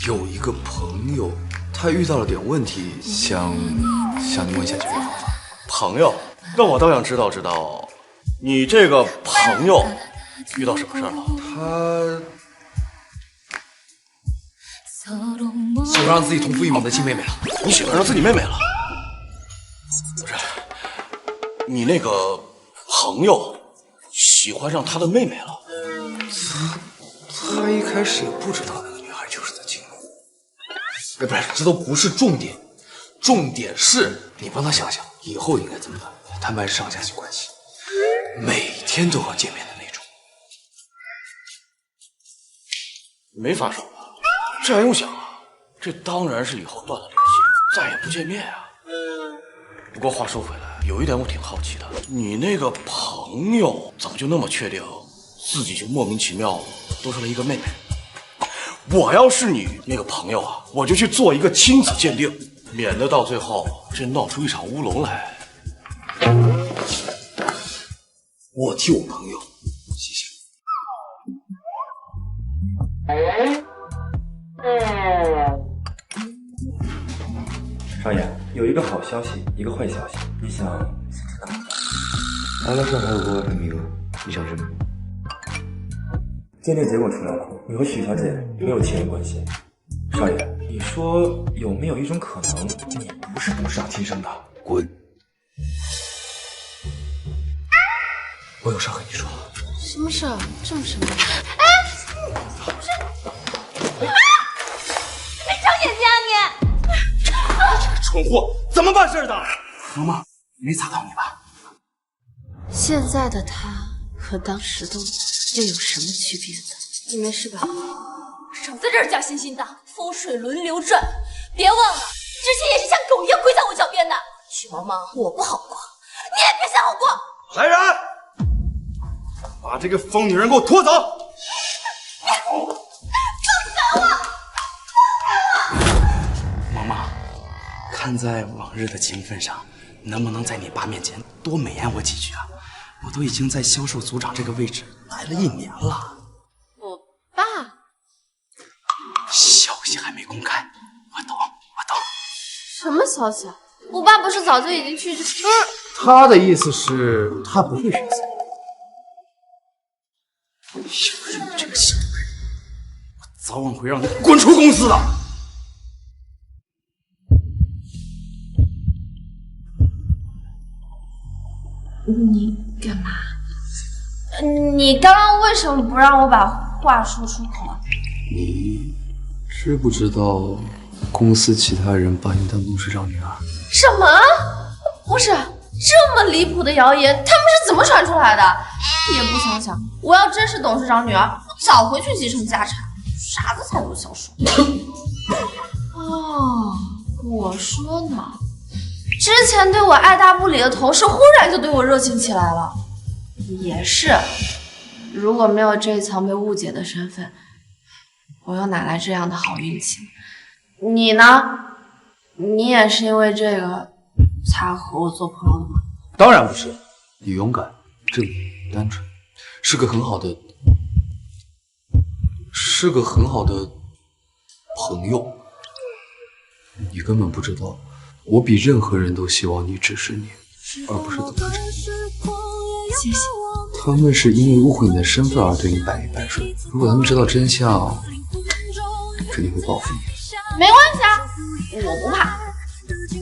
有一個朋友，他遇到了點問題，想你問一下解決方法。朋友，那我倒想知道，你這個朋友遇到什麼事了？他喜歡上自己同父異母的親妹妹了。你喜歡上自己妹妹了？不是，你那個朋友喜歡上他的妹妹了？他一開始也不知道那個女孩就是他親妹。不是，這都不是重點，重點是你幫他想想以後應該怎麼辦。他們是上下級關係，每天都要見面的那種。沒法說吧？這還用想啊？這當然是以後斷了聯繫，再也不見面啊。不過話說回來，有一點我挺好奇的，你那個朋友怎麼就那麼確定自己就莫名其妙多出了一個妹妹？我要是你那個朋友啊，我就去做一個親子鑑定，免得到最後真鬧出一場烏龍來。我替我朋友，謝謝。一个好消息，一个壞消息，你想聽哪個？安樂上還有個外派名額，你想認嗎？鑑定結果出來了，你和許小姐沒有親緣關係。少爺，你說有沒有一種可能，你不是董事長親生的？滾！我有事和你說。什麼事兒？這麼什麼？沒長眼睛啊你！這個蠢貨怎麼辦事的？媽媽，沒砸到你吧？現在的他和當時的我又有什麼區別呢？你沒事吧？少在這兒假惺惺的，風水輪流轉。別忘了，之前也是像狗一樣跪在我腳邊的。許萌萌，我不好過，你也別想好過。來人，把這個瘋女人給我拖走！放開我！媽媽，看在往日的情分上，能不能在你爸面前多美言我幾句啊？我都已經在銷售組長這個位置待了1年了。我爸？消息還沒公開，我懂。什麼消息？我爸不是早就已經去……他的意思是，他不會選擇你。要是你這個小人，我早晚會讓你滾出公司的。你幹嘛？你剛剛為什麼不讓我把話說出口啊？你知不知道公司其他人把你當董事長女兒？什麼？不是，這麼離譜的謠言，他們是怎麼傳出來的？也不想想，我要真是董事長女兒，我早回去繼承家產，啥子才多銷售。哦，我說呢，之前對我愛答不理的同事，忽然就對我熱情起來了。也是，如果沒有這一層被誤解的身份，我又哪來這樣的好運氣？你呢？你也是因為這個才和我做朋友的嗎？當然不是，你勇敢、正義、單純，是個很好的朋友。你根本不知道，我比任何人都希望你只是你，而不是董事長。謝謝。他們是因為誤會你的身份而對你百依百順，如果他們知道真相，肯定會報復你。沒關係啊，我不怕。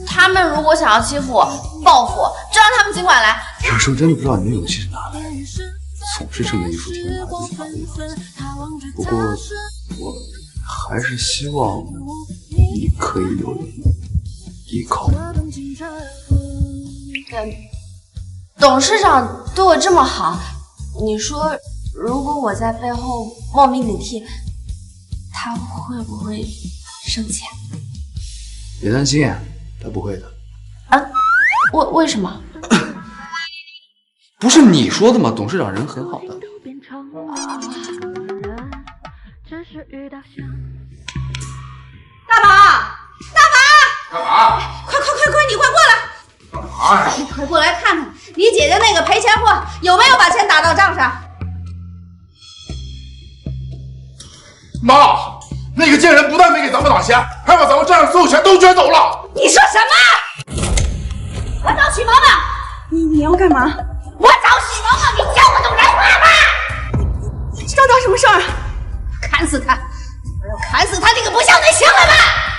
他們如果想要欺負我、報復我，就讓他們儘管來。有時候真的不知道你的勇氣是哪來的，總是逞着一副天然自己把對方。不過，我還是希望你可以有人依靠。董事長對我這麼好，你說如果我在背後冒名頂替，他會不會生氣啊？別擔心，他不會的。啊？為什麼？不是你說的嗎？董事長人很好的。大寶，幹嘛？快，你快過來！幹嘛呀？你快過來看看，你姐姐那個賠錢貨有沒有把錢打到賬上？媽，那個賤人不但沒給咱們打錢，還把咱們賬上所有錢都卷走了。你說什麼？我找許萌萌。你要幹嘛？我找許萌萌，你叫我懂人話嗎？你知道他什麼事兒？砍死他！我要砍死他這個不孝女，行了吧？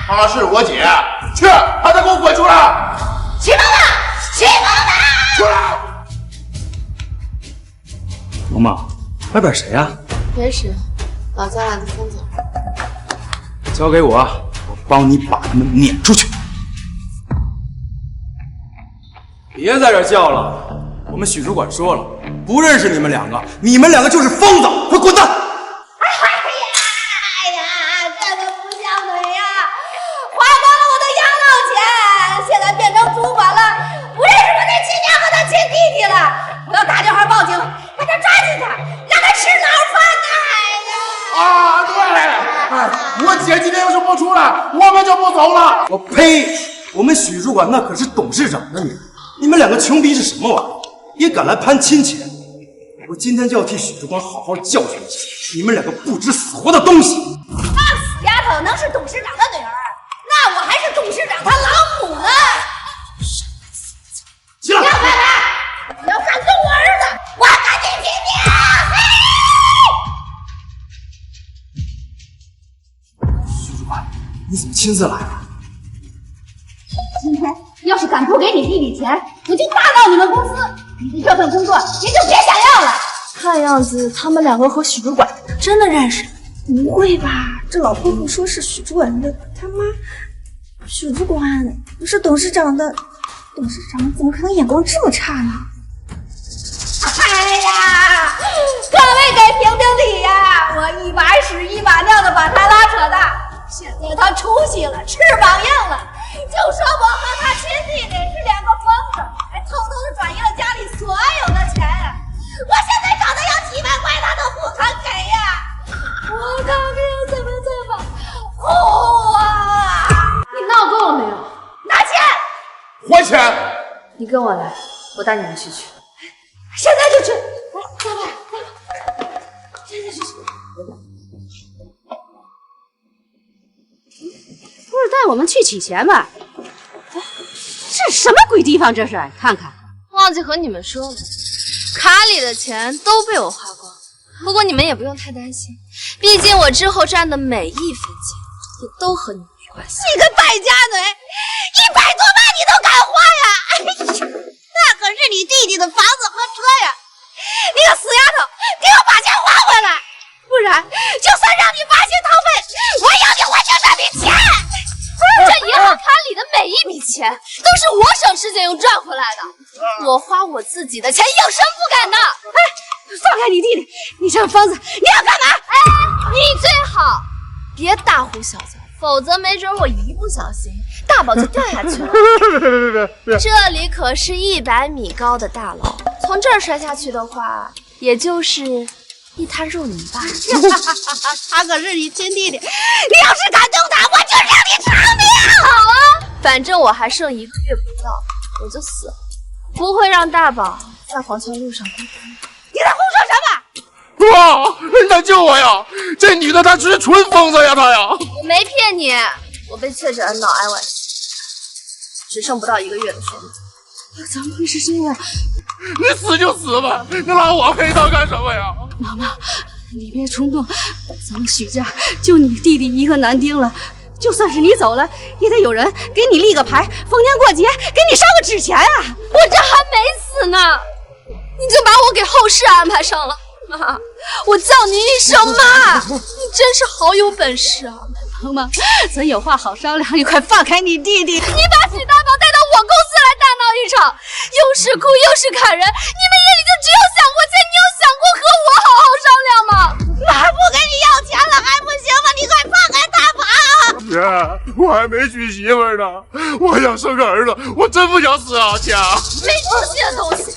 她是我姐，去，還得給我滾出來！許萌萌，許萌萌，出來！萌萌，外邊誰呀？沒事，老家來的瘋子。交給我，我幫你把他們攆出去。別在這叫了，我們許主管說了，不認識你們兩個，你們兩個就是瘋子，快滾蛋！哎呀，這個不孝女呀，花光了我的養老錢，現在變成主管了，不認識我的親娘和他親弟弟了，我要打電話報警，把他抓進去，讓他吃牢飯呢！啊，對，我姐今天要是不出來，我們就不走了。我呸！我們許主管那可是董事長的女兒，你們兩個窮逼是什麼玩意兒？也敢來攀親情？我今天就要替許主管好好教訓一下你們兩個不知死活的東西！那死丫頭能是董事長的女兒？那我還是董事長他老母呢！你怎么亲自来了？今天要是敢不给你弟弟钱，我就大闹你们公司，你的这份工作也就别想要了。看样子他们两个和许主管真的认识。不会吧？这老夫妇说是许主管的他妈，许主管不是董事长的，董事长怎么可能眼光这么差呢？哎呀，各位给评评理呀！我一把屎一把尿的把他拉扯大，现在他出息了，翅膀硬了，就说我和他亲弟弟是两个疯子，还偷偷的转移了家里所有的钱呀！我现在找他要几万块，他都不肯给呀！我看看要怎么做吧。哭啊！你闹够了没有？拿钱！还钱！你跟我来，我带你们去。现在就去！来，大宝，现在就去！不是带我们去取钱吧？这什么鬼地方？这是，看看。忘记和你们说了，卡里的钱都被我花光。不过你们也不用太担心，毕竟我之后赚的每一分钱也都和你们没关系。你个败家女，100多万你都敢花呀！哎呀，那可是你弟弟的房子和车呀！你个死丫头，给我把钱还回来，不然就算让你发些逃费，我也要你还清这笔钱。这银行卡里的每一笔钱都是我省吃俭用赚回来的，我花我自己的钱有什么不敢的？哎，放开你弟弟！你这个疯子，你要干嘛？哎，你最好别大呼小叫，否则没准我一不小心大宝就掉下去了。别！这里可是100米高的大楼，从这儿摔下去的话，也就是一滩肉泥巴。他可是你亲弟弟，你要是敢动他，我就让你偿命！好啊，反正我还剩1个月不到，我就死了，不会让大宝在黄泉路上孤单。你在胡说什么？哇！你来救我呀！这女的她只是纯疯子呀，她呀！我没骗你，我被确诊脑癌晚期，只剩不到1个月的寿命。怎么会是这样？你死就死吧，你拉我陪葬干什么呀？妈妈，你别冲动，咱们许家就你弟弟一个男丁了，就算是你走了，也得有人给你立个牌，逢年过节给你烧个纸钱啊！我这还没死呢，你就把我给后事安排上了。妈，我叫你一声妈，你真是好有本事啊！妈妈，咱有话好商量，你快放開你弟弟！你把许大宝带到我公司來大鬧一場，又是哭又是砍人，你們眼裡就只有想過錢，你有想過和我好好商量嗎？媽不跟你要錢了還不行嗎？你快放開大寶！姐，我還沒娶媳婦呢，我想生個兒子，我真不想死啊，姐！沒出息的東西！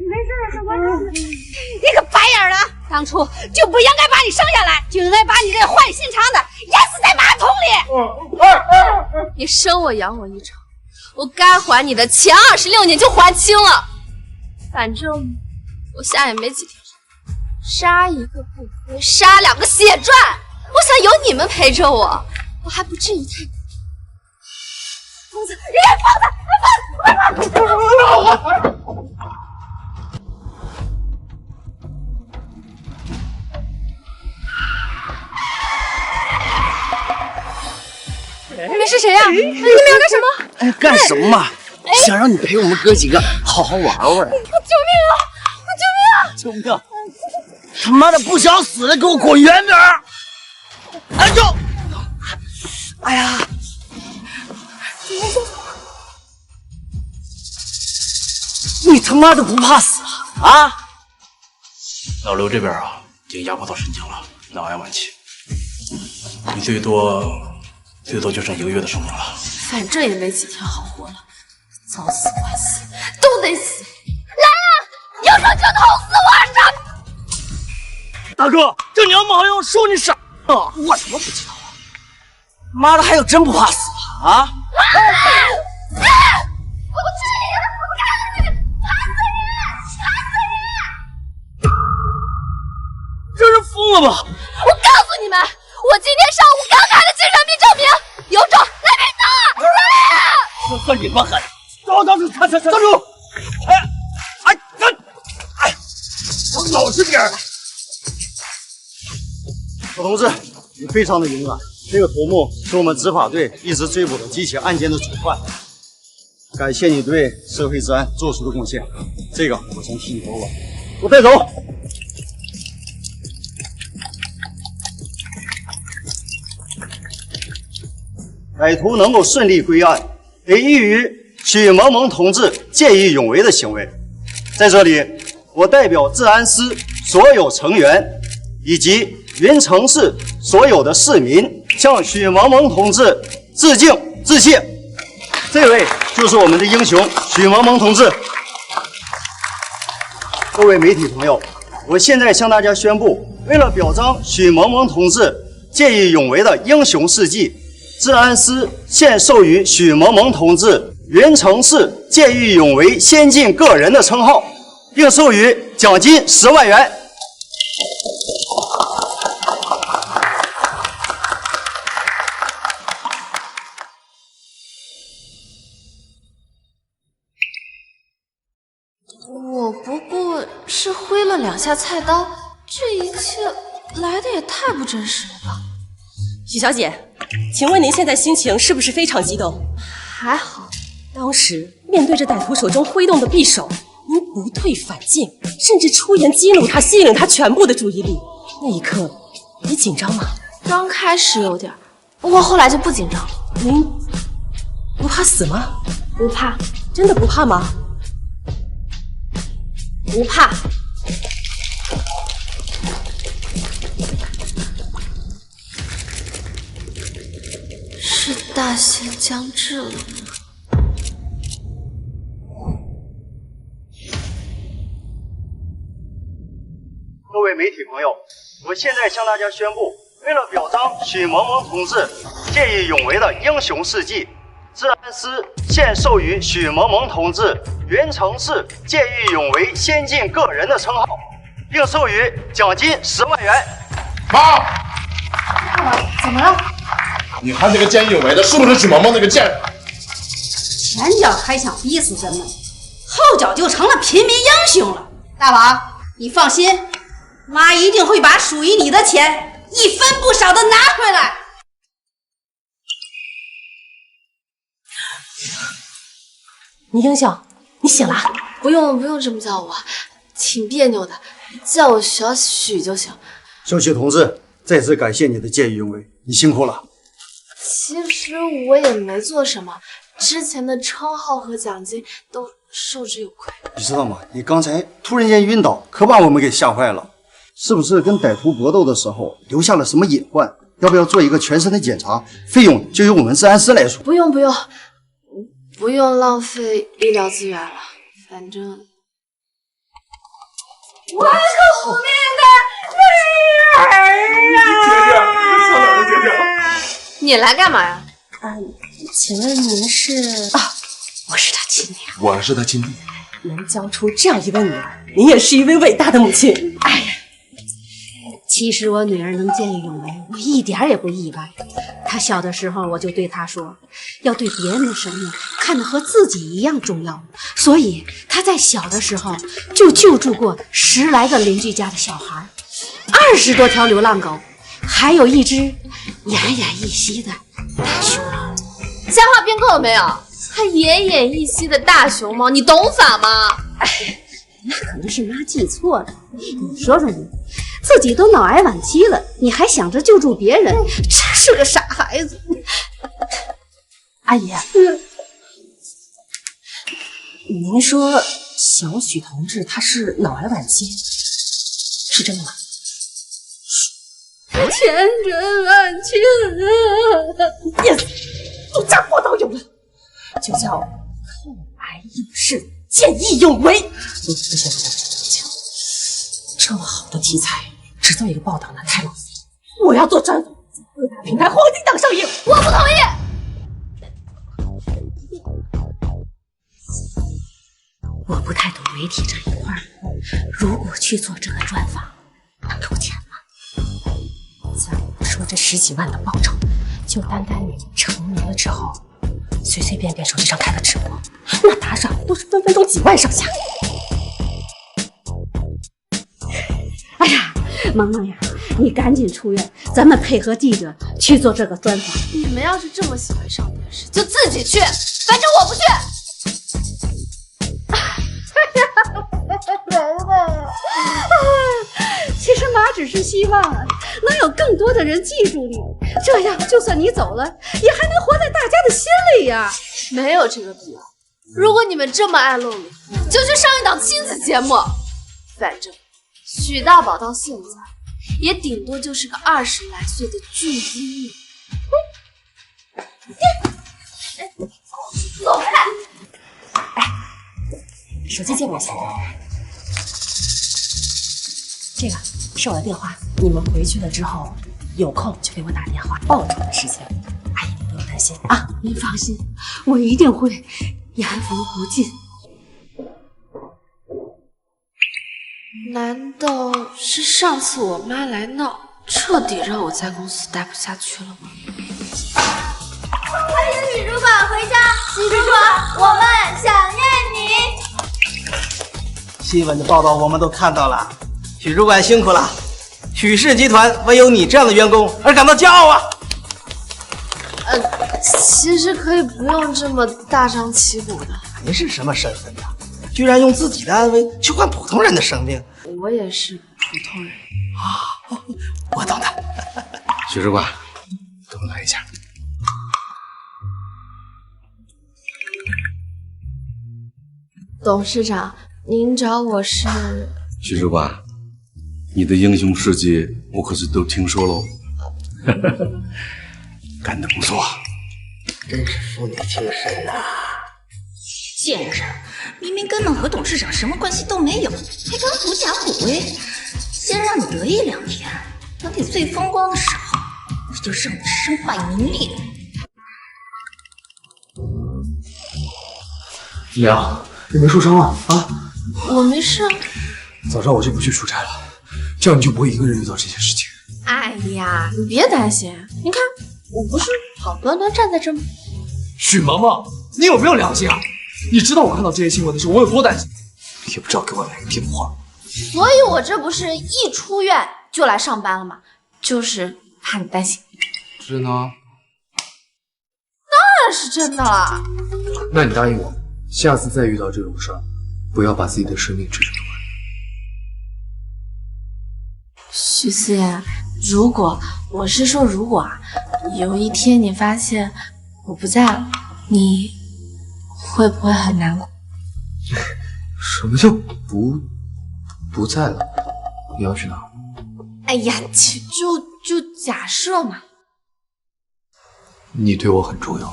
沒事了，什麼事？你個白眼兒的！當初就不應該把你生下來，就應該把你這壞心腸的淹死在馬桶裡。你生我養我一場，我該還你的前26年就還清了。反正我下也沒幾條，殺一個不虧，殺2個血賺。我想有你們陪着我，我還不至於太。瘋子，你瘋子！你们是谁呀？你们要幹什麼？哎，幹什麼嘛？想讓你陪我們哥幾個好好玩玩。救命啊！救命！他媽的不想死的，給我滾遠點兒！哎呦！哎呀！你他媽的不怕死啊？老劉這邊啊，已經壓迫到神經了，腦癌晚期，你最多就剩1個月的壽命了。反正也沒幾天好活了，早死晚死都得死。來啊，有種就捅死我！傻！大哥，這娘們好像說你傻了，我怎麼不知道啊？媽的，還有真不怕死啊？啊！我去你的！我告訴你，打死你！打死你！這是瘋了吧？我告訴你們，我今天上午剛開的精神病證明，有種來陪打！來啊！這算你們狠！站住！哎，老實點！老同志，你非常的勇敢。这个头目是我们执法队一直追捕的几起案件的主犯。感谢你对社会治安做出的贡献，这个我先替你保管，给我带走。歹徒能够顺利归案，得益于许萌萌同志见义勇为的行为。在这里，我代表治安司所有成员以及云城市所有的市民，向许萌萌同志致敬致谢。这位就是我们的英雄许萌萌同志。各位媒体朋友，我现在向大家宣布，为了表彰许萌萌同志见义勇为的英雄事迹，治安司现授予许萌萌同志云城市见义勇为先进个人的称号，并授予奖金10万元。我不过是挥了2下菜刀，这一切来的也太不真实了吧？许小姐，请问您现在心情是不是非常激动？还好。当时面对着歹徒手中挥动的匕首，您不退反进，甚至出言激怒他，吸引了他全部的注意力。那一刻，你紧张吗？刚开始有点，不过后来就不緊張了。您不怕死嗎？不怕。真的不怕嗎？不怕。是大限将至了吗？各位媒体朋友，我现在向大家宣布，为了表彰许萌萌同志见义勇为的英雄事迹，治安司现授予许萌萌同志云城市见义勇为先进个人的称号，并授予奖金10万元。妈，怎么了？你看这个见义勇为的是不是许萌萌那个贱人？前脚还想逼死人们，后脚就成了平民英雄了。大宝，你放心，妈一定会把属于你的钱一分不少的拿回来。倪英雄，你醒了？不用这么叫我，挺别扭的，叫我小许就行。小许同志，再次感谢你的见义勇为，你辛苦了。其实我也没做什么，之前的称号和奖金都受之有愧。你知道吗？你刚才突然间晕倒，可把我们给嚇壞了。是不是跟歹徒搏鬥的时候留下了什麼隱患？要不要做一個全身的檢查？費用就由我們治安司來出。不用浪費醫療資源了，反正我是虎面的女兒啊！姐姐，你來幹嘛呀？請問您是？我是他親娘。我是他親弟。能教出這樣一位女兒，您也是一位偉大的母親。哎呀，其實我女兒能見義勇為，我一點也不意外。她小的時候我就對她說，要對別人的生命看得和自己一樣重要，所以她在小的時候就救助過10來個鄰居家的小孩，20多條流浪狗，還有一隻奄奄一息的大熊貓。瞎話編夠了沒有？還奄奄一息的大熊貓，你懂法嗎？那可能是媽記錯了。你說說你，自己都腦癌晚期了，你還想着救助別人，真是個傻孩子。阿姨，您說小許同志他是腦癌晚期，是真的嗎？千真萬確。yes， 就這我都有了，就叫抗癌勇士見義勇為。不行，這麼好的題材，制作一個報道呢太浪費。我要做專訪，在各大平台黃金檔上映。我不同意。我不太懂媒體這一塊，如果去做這個專訪，能夠錢嗎？咱不說這10幾萬的報酬，就單單你成名了之後，隨隨便便手機上開個直播，那打賞都是分分鐘幾萬上下。哎呀，萌萌呀，你趕紧出院，咱们配合记者去做这个专访。你们要是这么喜欢上电视，就自己去，反正我不去。其实妈只是希望能有更多的人记住你，这样就算你走了，也还能活在大家的心里呀。没有这个必要。如果你们这么爱露脸，就去上一档亲子节目。反正许大宝到现在也顶多就是个20来岁的巨婴。走开！哎，手机借我一下。这个是我的电话，你们回去了之后有空就给我打电话，报出的事情，阿姨你不用担心啊。您放心，我一定会言不尽。难道是上次我妈来闹，彻底让我在公司待不下去了吗？欢迎许主管回家，许主管，我们想念你。新闻的报道我们都看到了，许主管辛苦了，许氏集团唯有你这样的员工而感到骄傲啊！其实可以不用这么大张旗鼓的。您是什么身份呢？居然用自己的安危去换普通人的生命。我也是普通人啊，我懂的。许主管，等我来一下。董事长，您找我是？许主管，你的英雄事迹我可是都听说喽。干得不错，真是妇女情深呐！贱人，明明根本和董事长什么关系都没有，还敢狐假虎威，先让你得意2天，等你最风光的时候，我就让你身败名裂。娘，你没受伤啊？啊？我没事。早知道我就不去出差了，这样你就不会一个人遇到这些事情。哎呀，你别担心，你看我不是好端端站在这吗？许萌萌，你有没有良心啊？你知道我看到这些新闻的时候我有多担心，也不知道给我哪个电话。所以我这不是一出院就来上班了吗？就是怕你担心。是呢？当然是真的啦。那你答应我，下次再遇到这种事儿，不要把自己的生命置之度外。许思妍，如果有一天你发现我不在了，你会不会很难过？什么叫不在了？你要去哪？哎呀，就假设嘛。你对我很重要，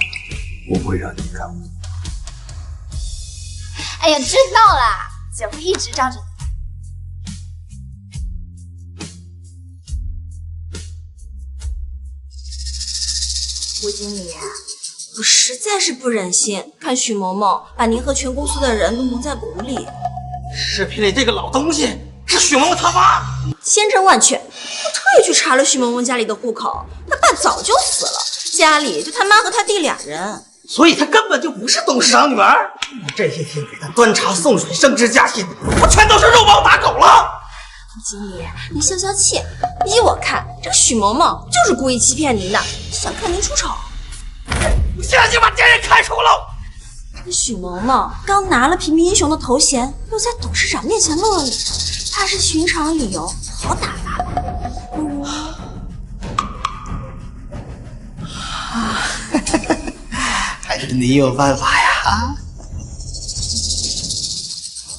我不会让你离开我。哎呀，知道啦，姐会一直罩着你。吴经理，我实在是不忍心看许萌萌把您和全公司的人都蒙在鼓里。视频里这个老东西是许萌萌他妈。千真万确，我特意去查了许萌萌家里的户口，他爸早就死了，家里就他妈和他弟2人，所以他根本就不是董事长女儿。这些天给他端茶送水、升职加薪，我全都是肉包打狗了。经理，您消消气。依我看，这个许萌萌就是故意欺骗您的，想看您出丑。现在就把电视开除了。这许萌萌刚拿了平民英雄的头衔，又在董事长面前露了脸，怕是寻常理由好打发吧？不如……还是你有办法呀！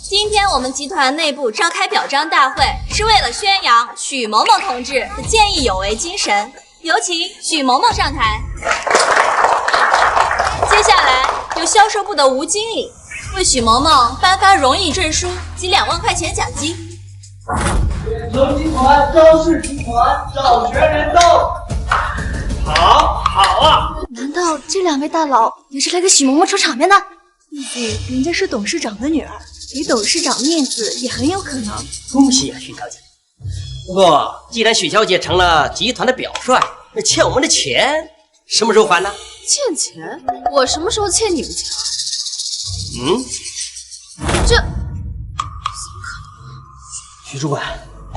今天我们集团内部召开表彰大会，是为了宣扬许萌萌同志的见义勇为精神。有请许萌萌上台。接下来由销售部的吴经理为许萌萌颁发荣誉证书及2万块钱奖金。远程集团、招式集团掌权人到。好啊！难道这2位大佬也是来给许萌萌扯场面的？毕竟人家是董事长的女儿，给董事长面子也很有可能。恭喜啊，许小姐！不过，既然许小姐成了集团的表率，那欠我们的钱什么时候还呢？欠钱？我什么时候欠你们钱？嗯，许主管，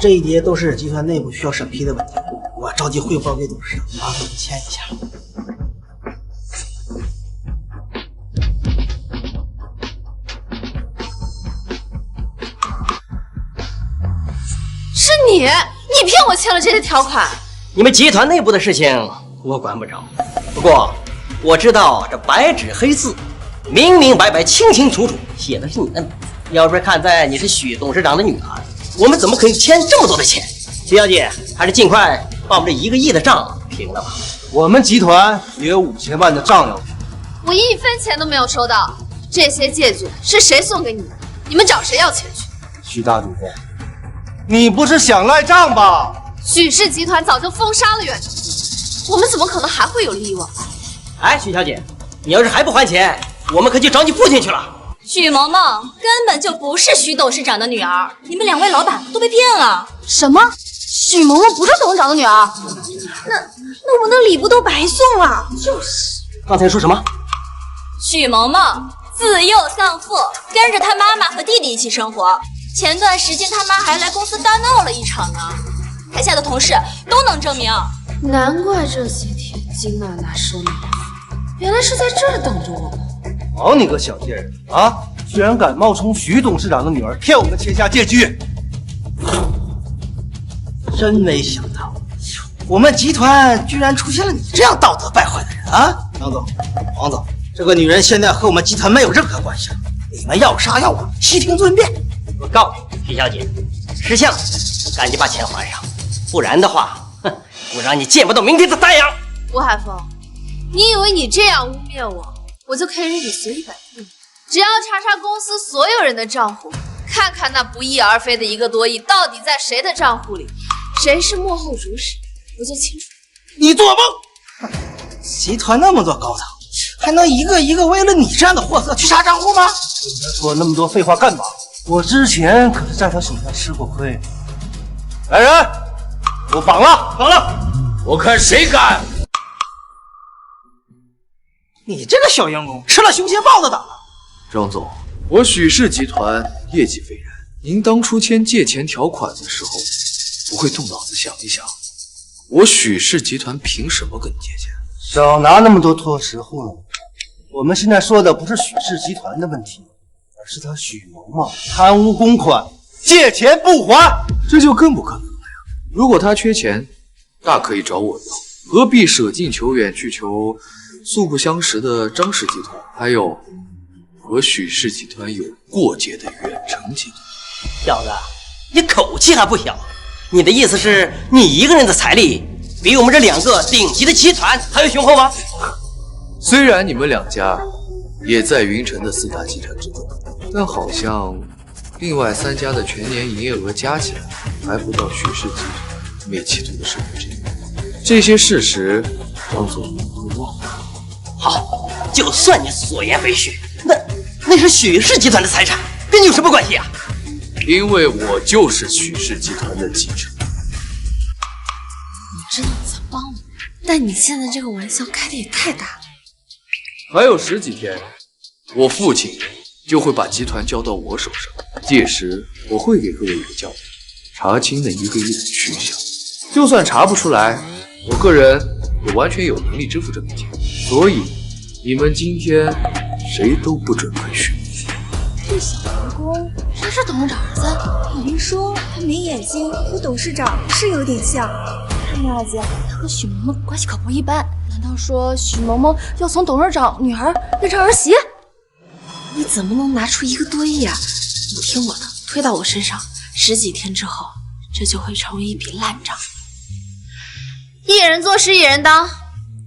這一叠都是集团內部需要審批的問題，我着急匯報給董事長，麻煩你簽一下。是你骗我签了这些条款。你们集团内部的事情我管不着，不过我知道这白纸黑字，明明白白、清清楚楚写的是你的名字。要不是看在你是许董事长的女儿，我们怎么可以欠这么多的钱？徐小姐，还是尽快把我们这1个亿的账平了吧。我们集团也有5000万的账要平。我1分钱都没有收到，这些戒指是谁送给你的？你们找谁要钱去？徐大主播，你不是想赖账吧？许氏集团早就封杀了远程，我们怎么可能还会有利益往来？哎，许小姐，你要是还不还钱，我们可去找你父亲去了。许萌萌根本就不是许董事长的女儿，你们2位老板都被骗了。什么？许萌萌不是董事长的女儿？那我们的礼物都白送了。就是。刚才说什么？许萌萌自幼丧父，跟着她妈妈和弟弟一起生活。前段时间他妈还来公司大闹了一场呢，台下的同事都能证明。难怪这些天金娜娜说你，原来是在这儿等着我们。好你个小贱人啊！居然敢冒充徐董事长的女儿骗我们签下借据，真没想到，我们集团居然出现了你这样道德败壞的人啊！张總、王總，這個女人現在和我們集團沒有任何關係，你們要殺要剮，悉聽尊便。我告訴你，徐小姐，識相，趕緊把錢還上，不然的話，哼，我讓你見不到明天的太陽。吳海峰，你以為你這樣污蔑我就可以任你隨意擺布？只要查查公司所有人的賬戶，看看那不翼而飛的1個多億到底在誰的賬戶裡，誰是幕後主使，不就清楚？你做夢！集團那麼多高層，還能一個一個為了你這樣的貨色去查賬戶嗎？你說那麼多廢話幹嘛？我之前可是在他手下吃過虧。來人，給我綁了！綁了！我看誰敢！你這個小員工吃了熊血豹子膽了。張總，我許氏集團業績斐然，您當初簽借錢條款的時候，不會動腦子想一想，我許氏集團憑什麼跟你借錢？少拿那麼多托實話了。我們現在說的不是許氏集團的問題，而是他許萌萌貪污公款，借錢不還，這就更不可能了呀。如果他缺錢，大可以找我要，何必捨近求遠去求素不相識的張氏集團，還有和許氏集團有過節的遠程集團。小子，你口氣還不小，你的意思是你一個人的財力比我們這2個頂級的集團還要雄厚嗎？雖然你們2家也在雲城的4大集團之中，但好像另外3家的全年營業額加起來還不到許氏集團沒企圖的10分之一。這些事實，張總都忘了。好，就算你所言非虛，那是許氏集團的財產，跟你有什麼關係啊？因為我就是許氏集團的繼承。我知道你想幫我，但你現在這個玩笑開的也太大了。還有10幾天，我父親就會把集團交到我手上，屆時我會給各位一個交代，查清那1個億的去向。就算查不出來，我個人也完全有能力支付這筆錢，所以你們今天誰都不准回去。這小員工，誰是董事長兒子？有人說他沒眼睛，和董事長是有點像。看樣子他和許萌萌關係可不一般。難道說許萌萌要從董事長女兒變成兒媳？你怎麼能拿出1個多億啊？你聽我的，推到我身上，10幾天之後，這就會成為一筆爛賬。一人做事一人當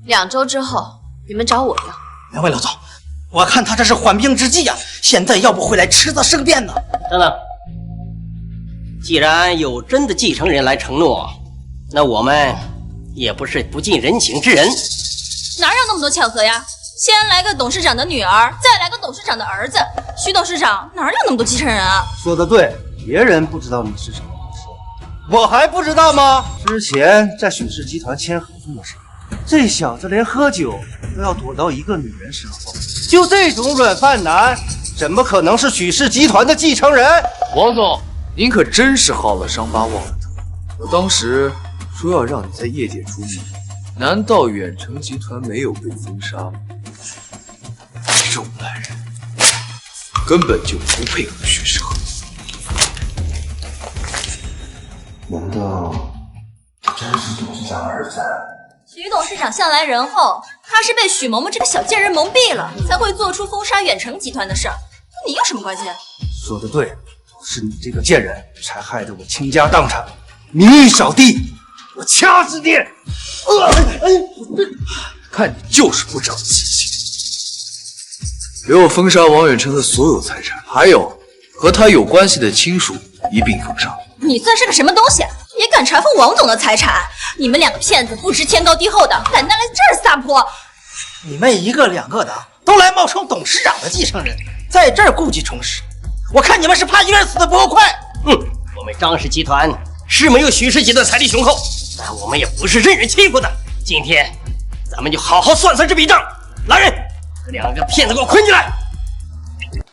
，2週之後你們找我要。兩位老總，我看他這是緩兵之計啊！現在要不回來吃得生變呢？等等，既然有真的繼承人來承諾，那我們也不是不近人情之人。哪有那麼多巧合呀？先來個董事長的女兒，再來個董事長的兒子，許董事長哪有那麼多繼承人啊？說得對，別人不知道你是什麼回事，我還不知道嗎？之前在許氏集團簽合同的時候，這小子連喝酒都要躲到一個女人身後，就這種軟飯男，怎麼可能是許氏集團的繼承人？王總，您可真是好了傷疤忘了疼。我当时說要讓你在業界出名，難道遠程集團沒有被封殺嗎？這種男人根本就不配和許氏合作。難道真是董事長兒子？许董事長向来仁厚，他是被许嬷嬷这个小贱人蒙蔽了，才会做出封杀远程集团的事儿。跟你有什么关系？说得对，是你这个贱人才害得我倾家蕩產，名誉扫地，我掐死你！看你就是不长记性。给我封杀王远成的所有财产，还有和他有關係的親屬一併封殺。你算是個什麼東西，也敢查封王總的財產？你們兩個騙子不知天高地厚的，敢來這兒撒潑！你們一個兩個的都來冒充董事長的繼承人，在這兒故技重施，我看你們是怕一個人死得不夠快。我們張氏集團是沒有許氏集團財力雄厚，但我們也不是任人欺負的。今天咱們就好好算算這筆賬。來人，這兩個騙子給我捆起來！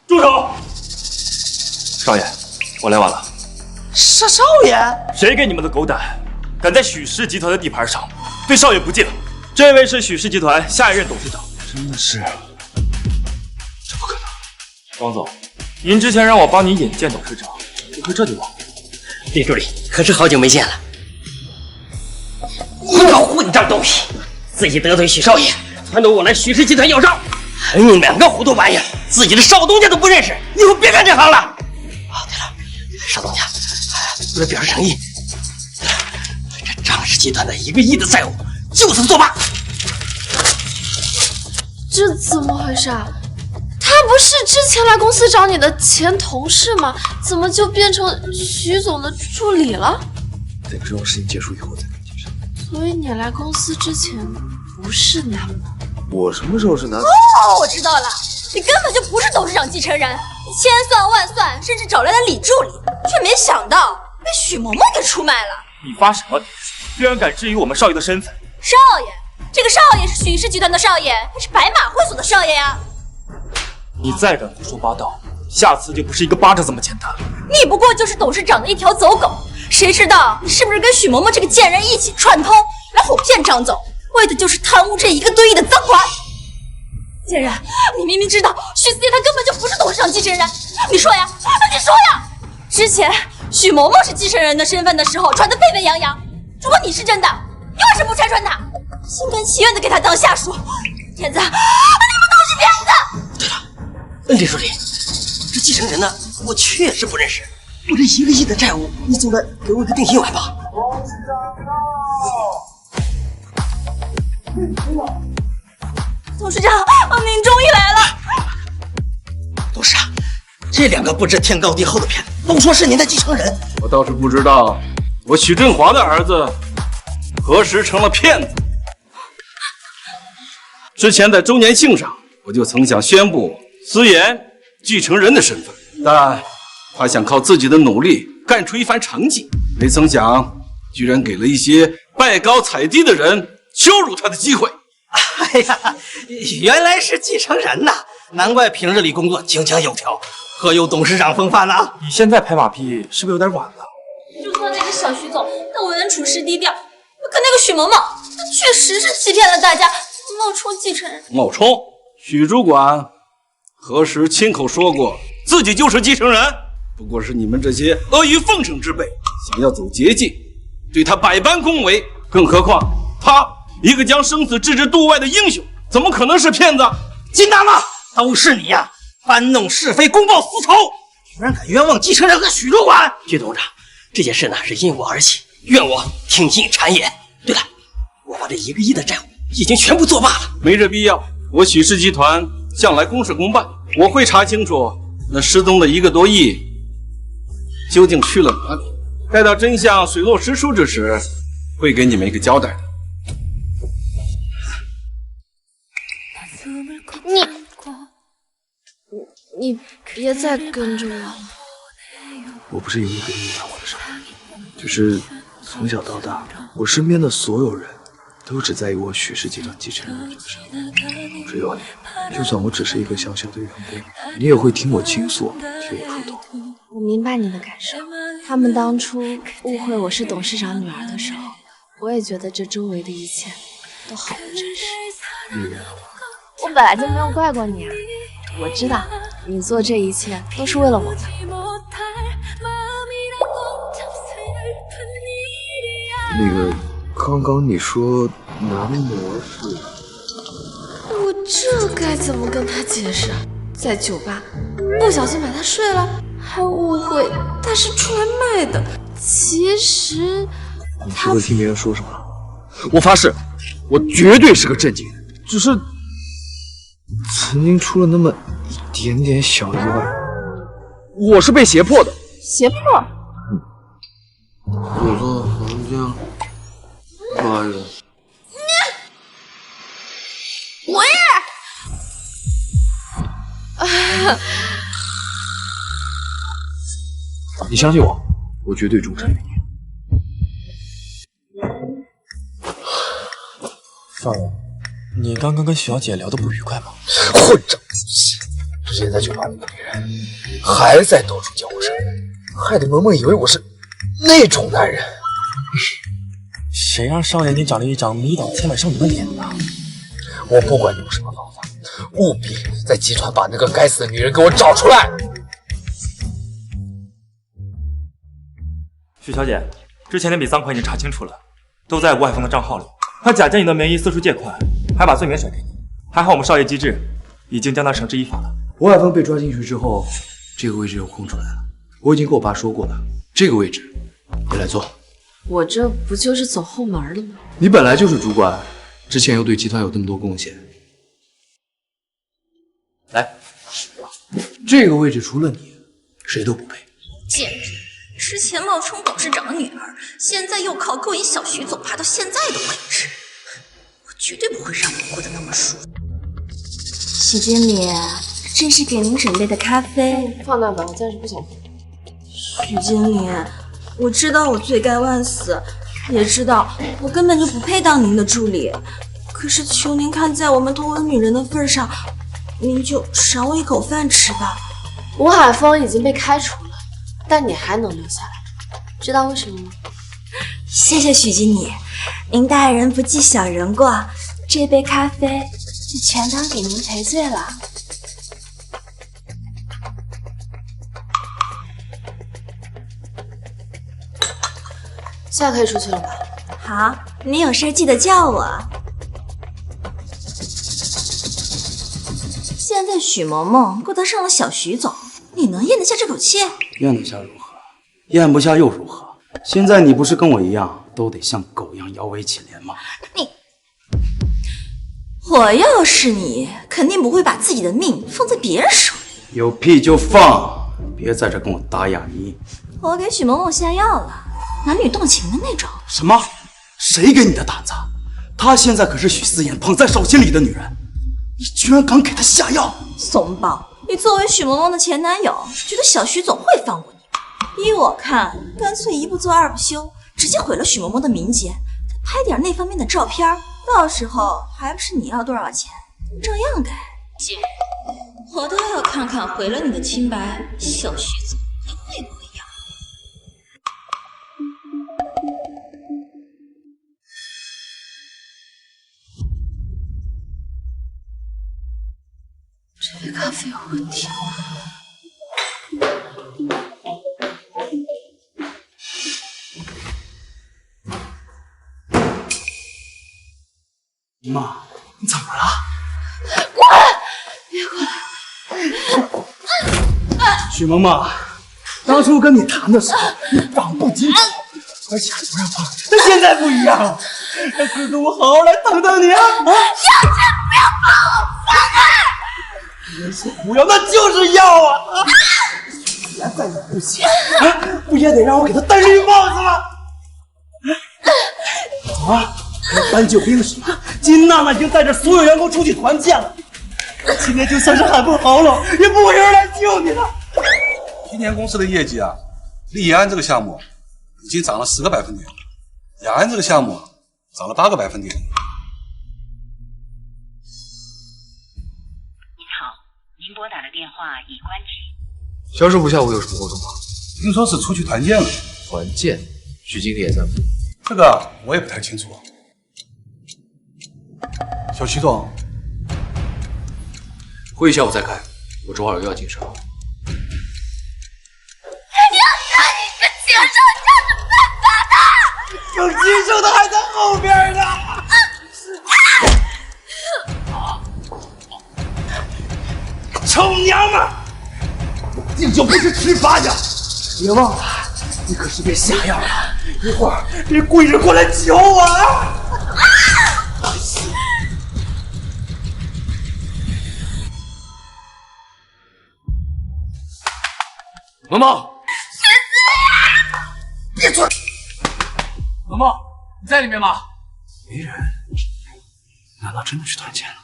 住手！少爺，我來晚了。少爺，誰給你們的狗膽，敢在許氏集團的地盤上對少爺不敬？這位是許氏集團下一任董事長。真的是？這不可能！王總，您之前讓我幫你引薦董事長，你可這就忘了。李助理，可是好久沒見了。你個混賬東西，自己得罪許少爺，撺掇我來許氏集團要賬，還你們兩個糊塗玩意兒，自己的少東家都不認識，以後別幹這行了。啊，對了，少東家。為了表示誠意，這張氏集團的1個億的債務，就此作罷。這怎麼回事啊？他不是之前來公司找你的前同事嗎？怎麼就變成許總的助理了？等這種事情結束以後再跟你介紹。所以你來公司之前不是男模？我什麼時候是男？哦，我知道了，你根本就不是董事長繼承人，你千算萬算，甚至找來了李助理，卻沒想到。被許嬷嬷給出賣了！你發什麼脾氣？居然敢質疑我們少爺的身份！少爺，這個少爺是許氏集團的少爺，還是白馬會所的少爺呀？你再敢胡說八道，下次就不是一個巴掌這麼簡單了。你不過就是董事長的一條走狗，誰知道你是不是跟許嬷嬷這個賤人一起串通，來哄騙張總，為的就是貪污這1個多億的贓款。賤人，你明明知道許四爺他根本就不是董事長繼承人，你說呀，你說呀！之前許嬷嬷是繼承人的身份的時候，傳得沸沸揚揚。如果你是真的，你為什麼不拆穿他，心甘情願的給他當下屬？騙子，你們都是騙子！對了，李助理，這繼承人呢，我確實不認識。我這1個億的債務，你總得給我個定心丸吧？董事長，您終於來了。董事長，這兩個不知天高地厚的騙子都說是您的繼承人，我倒是不知道，我許振華的兒子何時成了騙子。之前在周年慶上，我就曾想宣布思妍繼承人的身份，但他想靠自己的努力幹出一番成績，沒曾想居然給了一些拜高踩低的人羞辱他的機會。哎呀，原來是繼承人吶，難怪平日裡工作井井有條。可有董事長風範呢？你現在拍馬屁是不是有點晚了？就說那個小許總，他為人處事低調，可那個許嬷嬷，他確實是欺騙了大家，冒充繼承人。冒充？許主管何時親口說過自己就是繼承人？不過是你們這些阿諛奉承之輩想要走捷徑，對他百般恭維。更何況他一個將生死置之度外的英雄，怎麼可能是騙子？金大媽，都是你呀！搬弄是非，公報私仇，居然敢冤枉繼承人和許主管！許董事長，這件事呢是因我而起，願我聽信讒言。對了，我把這1個億的債務已經全部作罷了。沒這必要，我許氏集團向來公事公辦，我會查清楚那失蹤的1個多億究竟去了哪裡。待到真相水落石出之時，會給你們一個交代的。你別再跟着我了。我不是因為跟你玩我的身份，就是從小到大，我身邊的所有人都只在意我許氏集團繼承人的這個身份，只有你，就算我只是一個小小的員工，你也會聽我傾訴，替我出頭。我明白你的感受。他们当初誤会我是董事长女兒的時候，我也覺得這周圍的一切都好不真實。你原諒我本來就沒有怪過你啊，我知道你做這一切都是為了我的。那個，剛剛你說男模是……我這該怎麼跟他解釋？在酒吧不小心把他睡了，還誤會他是出來賣的。其實他……不會聽別人說什麼？我發誓，我絕對是個正經人，只是曾經出了那麼一點點小意外。我是被脅迫的。脅迫？我做房間。不好意思。我也。你相信我，我絕對忠誠於你。范文，你剛剛跟許小姐聊得不愉快嗎？混賬東西！之前在酒吧那個女人還在到處叫我生人，害得萌萌以為我是那種男人。誰讓少爺你長了一張迷倒千百少女的臉呢？我不管用什麼方法，務必在集團把那個該死的女人給我找出來。許小姐，之前那筆贓款已經查清楚了，都在吴海峰的賬號裡。他假借你的名義四處借款，還把罪名甩給你。還好我們少爺機智，已經將他繩之以法了。吴海峰被抓進去之後，這個位置又空出來了。我已經跟我爸說過了，這個位置你來做。我這不就是走後門了嗎？你本來就是主管，之前又對集團有這麼多貢獻。來，這個位置除了你，誰都不配。賤人！之前冒充董事長的女兒，現在又靠勾引小徐总爬到現在的位置，我絕對不會讓你過得那麼舒服。許經理，這是給您準備的咖啡，放那吧，我暫時不想喝。許經理，我知道我罪該萬死，也知道我根本就不配當您的助理，可是求您看在我們同為女人的份上，您就賞我一口飯吃吧。吳海峰已經被開除了，但你還能留下來，知道為什麼嗎？謝謝許經理，您大人不計小人過，這杯咖啡就全當給您賠罪了。現在可以出去了吧？好，你有事記得叫我。現在許萌萌勾搭上了小徐總，你能咽得下這口氣？咽得下如何？咽不下又如何？現在你不是跟我一樣，都得像狗一樣搖尾乞憐嗎？我要是你，肯定不會把自己的命放在別人手裡。有屁就放，別在這跟我打啞謎。我給許萌萌下藥了，男女動情的那種。什麼？誰給你的膽子？她現在可是許思妍捧在手心裡的女人，你居然敢給她下藥！慫寶，你作為許萌萌的前男友，覺得小徐總會放過你嗎？依我看，乾脆一不做二不休，直接毀了許萌萌的名節，再拍點那方面的照片，到時候還不是你要多少錢，照樣給。姐，我倒要看看毀了你的清白，小徐总你會不會要？这杯咖啡有問題。媽，你怎麼了？滾！別過來！許萌萌，當初跟你談的時候，你綁不緊我，而且還不讓放，但現在不一樣了，讓哥哥我好好來等等你啊！要錢不要把我放開！別說不要，那就是要啊！既然再也不行，不也得讓我給他戴綠帽子嗎？怎麼？搬救兵的時候，金娜娜已經帶着所有員工出去團建了。今天就算是喊破喉嚨，也不會有人來救你的。今年公司的業績啊，利安這個項目已經漲了10個百分點，雅安這個項目漲了8個百分點。您好，您撥打的電話已關機。銷售部下午有什麼活動嗎？听說是出去团建了。团建？许经理也在吗？这个我也不太清楚。小徐总，会议下午再开，我正好有要紧事。有棘手的还在后边呢。臭娘们儿，这就不是吃饭的，别忘了，你可是被下药了，一会儿别跪着过来救我啊！萌萌，别嘴！萌萌，你在里面吗？没人，难道真的去团建了？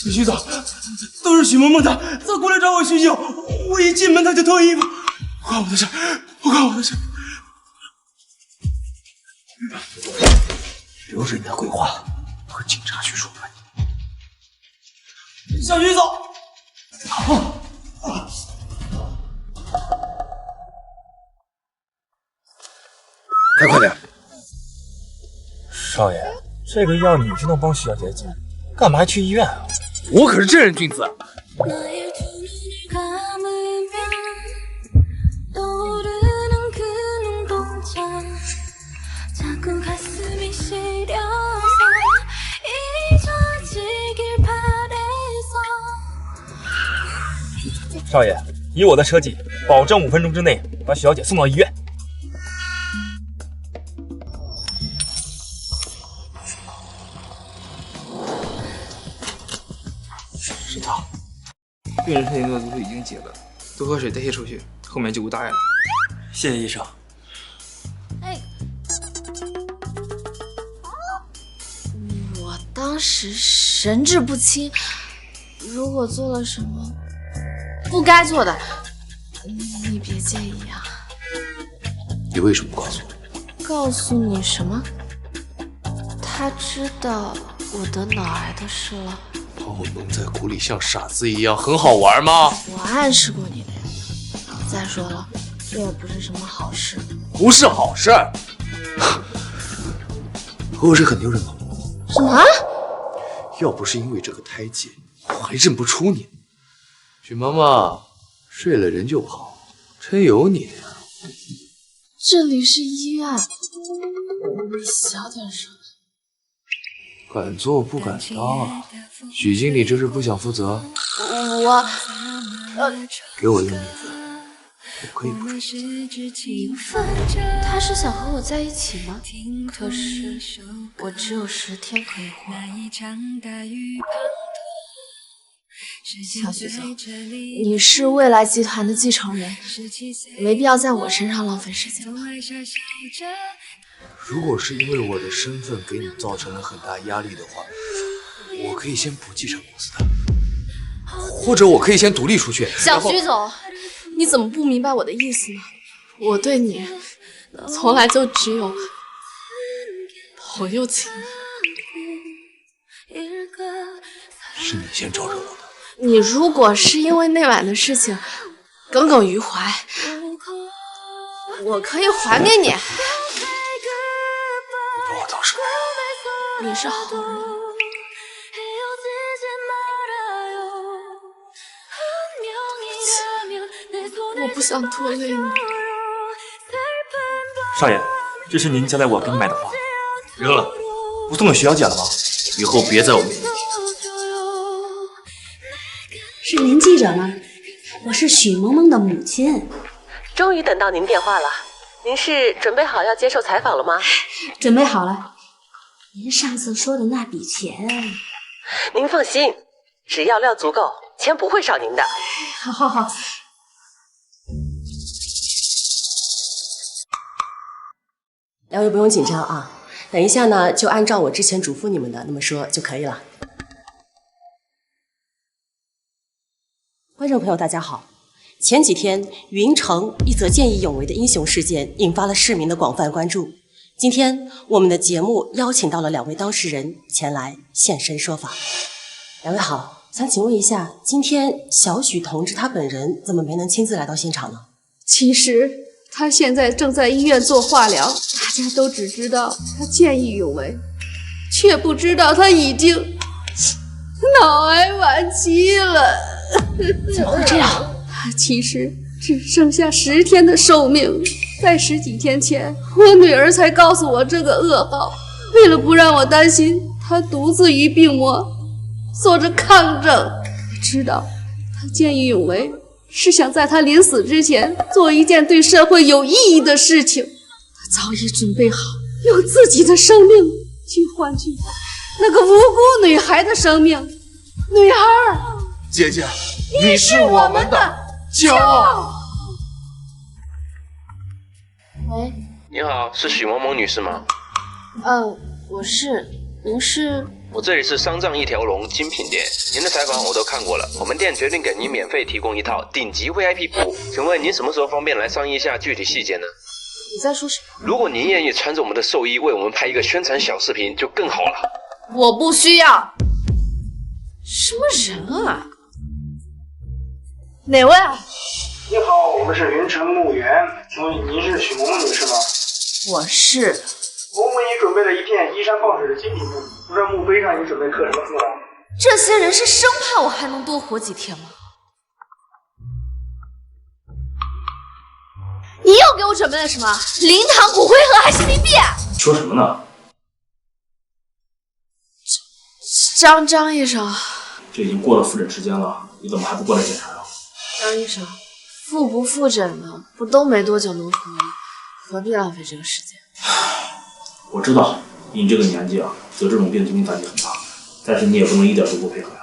徐总，都是许萌萌她过来找我叙旧，我一进门她就脱衣服，不关我的事，不关我的事。留着你的鬼话和警察去说吧。小徐总，开快点！少爷，这个药你就能帮许小姐解，干嘛还去医院啊？我可是正人君子。少爷，以我的车技，保证5分鐘之內把許小姐送到醫院。是他，病人身体热度已經解了，多喝水代謝出去，後面就無大礙了。謝謝醫生。我當時神志不清，如果做了什麼不該做的，你別介意啊。你為什麼不告訴我？告訴你什麼？他知道我得腦癌的事了。把我蒙在鼓裡像傻子一樣，很好玩嗎？我暗示過你的呀。再說了，這也不是什麼好事。不是好事。我是很丟人嗎？什麼？要不是因為這個胎記，我還認不出你。許媽媽，睡了人就跑，真有你。這裡是醫院，你小點聲。敢做不敢當啊！許經理這是不想負責？給我一個名字，我可以不出聲。他是想和我在一起嗎？可是我只有10天可以活。小徐總，你是未來集團的繼承人，沒必要在我身上浪費時間吧。如果是因為我的身份給你造成了很大壓力的話，我可以先不繼承公司的，或者我可以先獨立出去。小徐總，你怎麼不明白我的意思呢？我對你從來就只有朋友情。是你先招惹我的。你如果是因為那晚的事情耿耿於懷，我可以還給你。把我當什麼？你是好人。我不想拖累你。少爺，這是您交代我給你買的花，扔了，不送給許小姐了嗎？以後別在我面前提。是您記者嗎？我是許萌萌的母親。終於等到您電話了，您是準備好要接受採訪了嗎？準備好了。您上次說的那筆錢，您放心，只要料足夠，錢不會少您的。好好好。兩位不用緊張啊，等一下呢，就按照我之前囑咐你們的那麼說就可以了。觀眾朋友，大家好。前幾天，雲城一則見義勇為的英雄事件引發了市民的廣泛關注。今天，我們的節目邀請到了2位當事人前來現身說法。2位好，想請問一下，今天小許同志他本人怎麼沒能親自來到現場呢？其實他現在正在醫院做化療，大家都只知道他見義勇为，卻不知道他已經腦癌晚期了。怎麼會這樣？他其實只剩下10天的壽命。在10幾天前，我女兒才告訴我這個噩耗。為了不讓我擔心，她獨自於病魔做着抗爭。我知道她見義勇為是想在她臨死之前做一件對社會有意義的事情。她早已準備好用自己的生命去換取那個無辜女孩的生命。女孩，姐姐，你是我們的骄傲。喂，你好，是许萌萌女士吗？我是，您是？我这里是商账一条龙精品店，您的采访我都看过了，我们店决定给您免费提供一套顶级 VIP 服務，請問您什麼時候方便來商議一下具體細節呢？你在說什麼？如果您願意穿着我們的壽衣為我們拍一個宣傳小視頻就更好了。我不需要。什麼人啊？哪位啊？你好，我们是云城墓园，请問您是許萌萌女士嗎？我是。我為你準備了一片依山傍水的精品墓，不知道墓碑上你準備刻什麼字呢？這些人是生怕我還能多活幾天嗎？你又給我準備了什麼？靈堂、骨灰盒還是冥幣？說什麼呢？張醫生，這已經過了複診時間了，你怎麼還不過來檢查啊？張醫生，複不複診的不都沒多久能復醫，何必浪費這個時間？我知道你這個年紀啊，得這種病機會打擊很大，但是你也不能一點都不配合呀。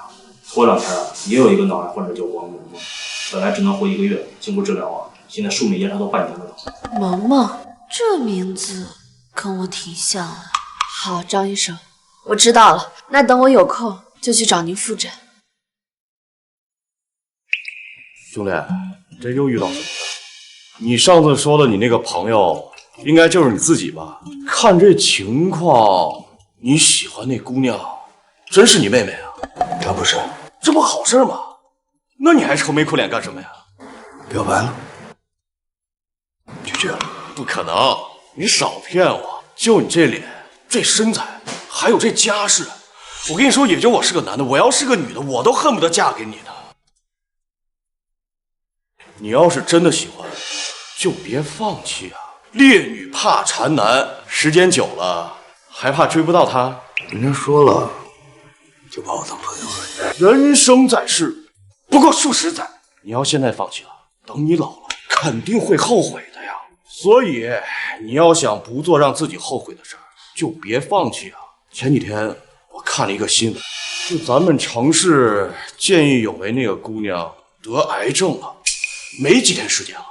頭2天啊，也有一個腦癌患者叫王萌萌，本來只能活1個月，經過治療啊，現在壽命延長到半年了。萌萌，這名字跟我挺像的。好，張醫生，我知道了，那等我有空就去找您復診。兄弟，這又遇到什麼了？你上次說的你那個朋友，應該就是你自己吧？看這情況，你喜歡那姑娘，真是你妹妹啊？她不是，這不好事嗎？那你還愁眉苦臉幹什麼呀？表白了，拒絕了。不可能，你少騙我！就你這臉，這身材，還有這家世，我跟你說，也就我是個男的，我要是個女的，我都恨不得嫁給你呢。你要是真的喜歡，就別放棄啊！烈女怕纏男，時間久了還怕追不到她。人家說了，就把我當朋友而已。人生在世，不過數十載，你要現在放棄了，等你老了肯定會後悔的呀。所以你要想不做讓自己後悔的事兒，就別放棄啊！前幾天我看了一個新聞，就咱們城市見義勇為那個姑娘得癌症了。沒幾天時間了，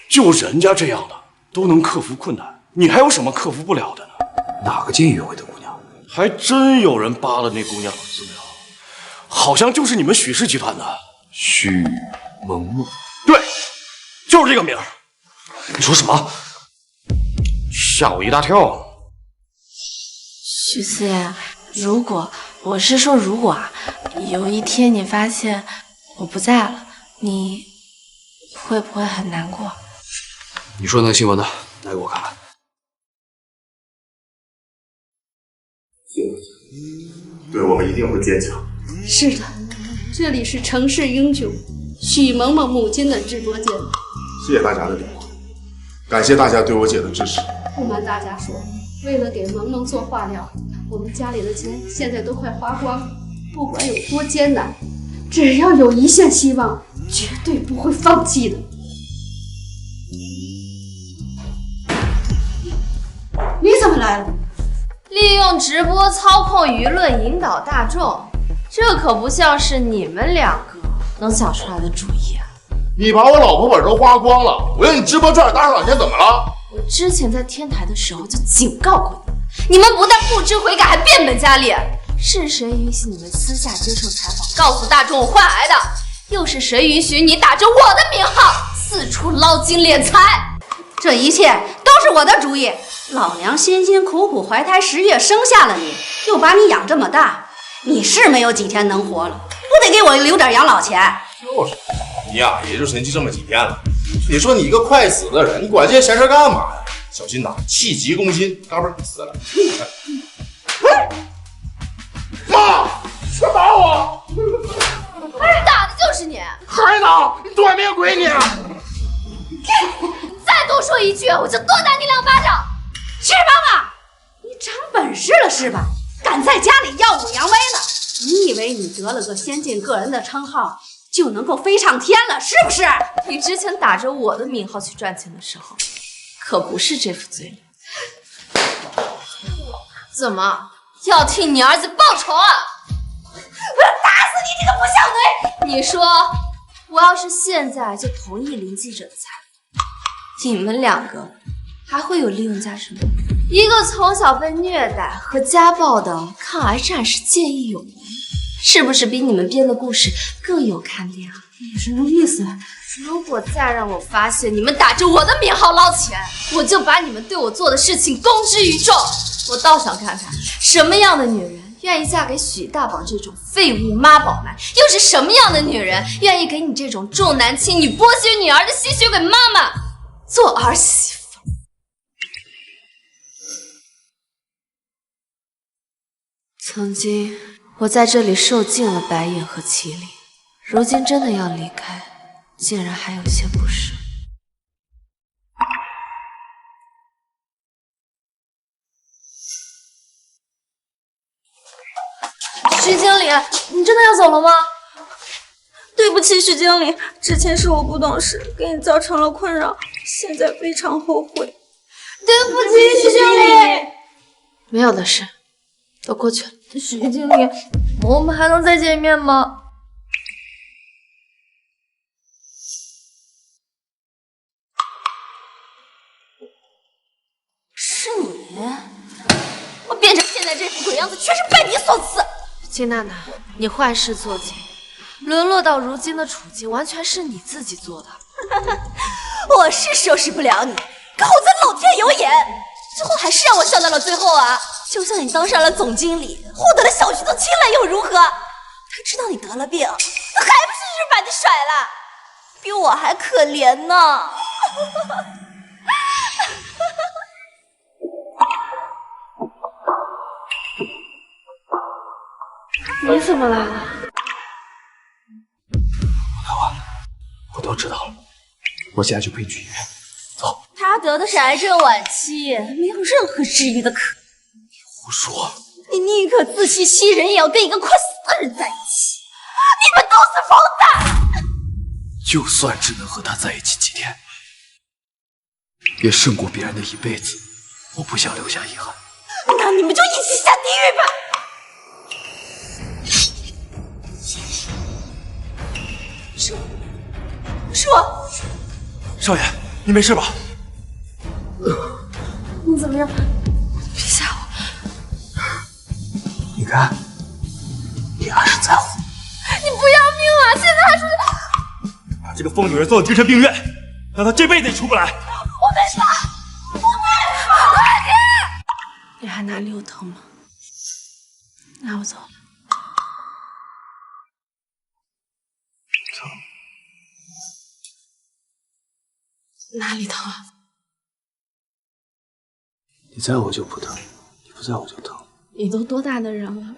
就人家這樣的都能克服困難，你還有什麼克服不了的呢？哪個見義勇為的姑娘？還真有人扒了那姑娘的資料，好像就是你們許氏集團的許萌萌。對，就是這個名兒。你說什麼？嚇我一大跳。許思言，如果有一天你發現我不在了，你會不會很難過？你說那個新聞呢？拿給我看看。對，我們一定會堅強。是的，這裡是城市英雄許萌萌母親的直播間。謝謝大家的理會，感謝大家對我姐的支持。不瞞大家說，為了給萌萌做化療，我們家裡的錢現在都快花光了。不管有多艱難，只要有一線希望，絕對不會放棄的。你怎麼來了？利用直播操控輿論，引導大眾，這可不像是你們2個能想出來的主意啊！你把我老婆本都花光了，我讓你直播賺打賞錢，怎麼了？我之前在天台的時候就警告過你們，你們不但不知悔改，還變本加厲。是誰允許你們私下接受採訪，告訴大眾我患癌的？又是誰允許你打着我的名号四處捞金敛財？這一切都是我的主意。老娘辛辛苦苦懷胎10月生下了你，又把你养这麼大，你是没有幾天能活了，不得給我留點養老錢？就是，你呀，也就神奇這麼幾天了。你說你一個快死的人，你管这些閒事幹嘛呀？小心呐，氣急攻心，嘎嘣死了。媽，别打我！打的就是你，孩子，你短命鬼你！再多說一句，我就多打你2巴掌！去妈妈，你长本事了是吧？敢在家里耀武扬威了？你以为你得了个先进个人的称号，就能够飞上天了是不是？你之前打着我的名号去賺錢的時候，可不是這副嘴臉。怎麼要替你兒子報仇啊？我要打死你這個不孝女！你說，我要是現在就同意林記者的採訪，你們2個還會有利用價值嗎？一個從小被虐待和家暴的抗癌戰士見義勇為，是不是比你們編的故事更有看點啊？你什麼意思？如果再讓我發現你們打着我的名號撈錢，我就把你們對我做的事情公之於眾。我倒想看看什麼樣的女人願意嫁給許大寶這種廢物媽寶男，又是什麼樣的女人願意給你這種重男輕女、剝削女兒的吸血鬼媽媽做兒媳婦？曾經我在這裡受盡了白眼和欺凌，如今真的要離開，竟然還有些不捨。徐經理，你真的要走了嗎？对不起，徐经理，之前是我不懂事，给你造成了困擾，現在非常後悔。對不起，徐經理。沒有的事，都過去了。徐經理，我們還能再見面嗎？是你？我變成現在這副鬼樣子，全是拜你所賜。金娜娜，你壞事做盡，淪落到如今的處境，完全是你自己做的。我是收拾不了你，狗子老天有眼，最后還是讓我笑到了最後啊！就算你當上了總經理，獲得了小徐的青睞又如何？他知道你得了病，還不是就是把你甩了，比我還可憐呢。你怎麼來了？我看完了，我都知道了。我現在就陪你去醫院。走。他得的是癌症晚期，沒有任何治癒的可能。你胡說！你寧可自欺欺人，也要跟一個快死的人在一起。你們都是瘋子！就算只能和他在一起幾天，也勝過別人的一輩子。我不想留下遺憾。那你們就一起下地獄吧！是我。少爺，你沒事吧？你怎麼樣？別嚇我！你看，你還是在乎。你不要命啊！現在還說把這個瘋女人送到精神病院，讓她這輩子也出不來。我沒殺，我沒殺！你還哪裡有疼嗎？那我走了。哪裡疼啊？你在我就不疼，你不在我就疼。你都多大的人了，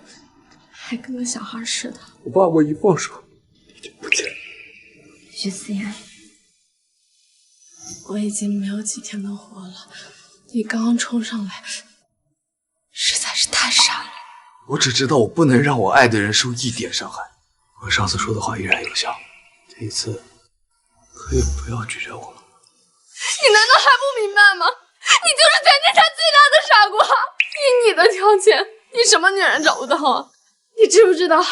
還跟個小孩似的。我爸我一放手，你就不見了。徐思妍，我已經沒有幾天能活了。你剛剛衝上來，實在是太傻了。我只知道我不能讓我愛的人受一點傷害。我上次說的話依然有效，這一次可以不要拒絕我了。你難道還不明白嗎？你就是全天下最大的傻瓜！以你的條件，你什麼女人找不到啊？你知不知道，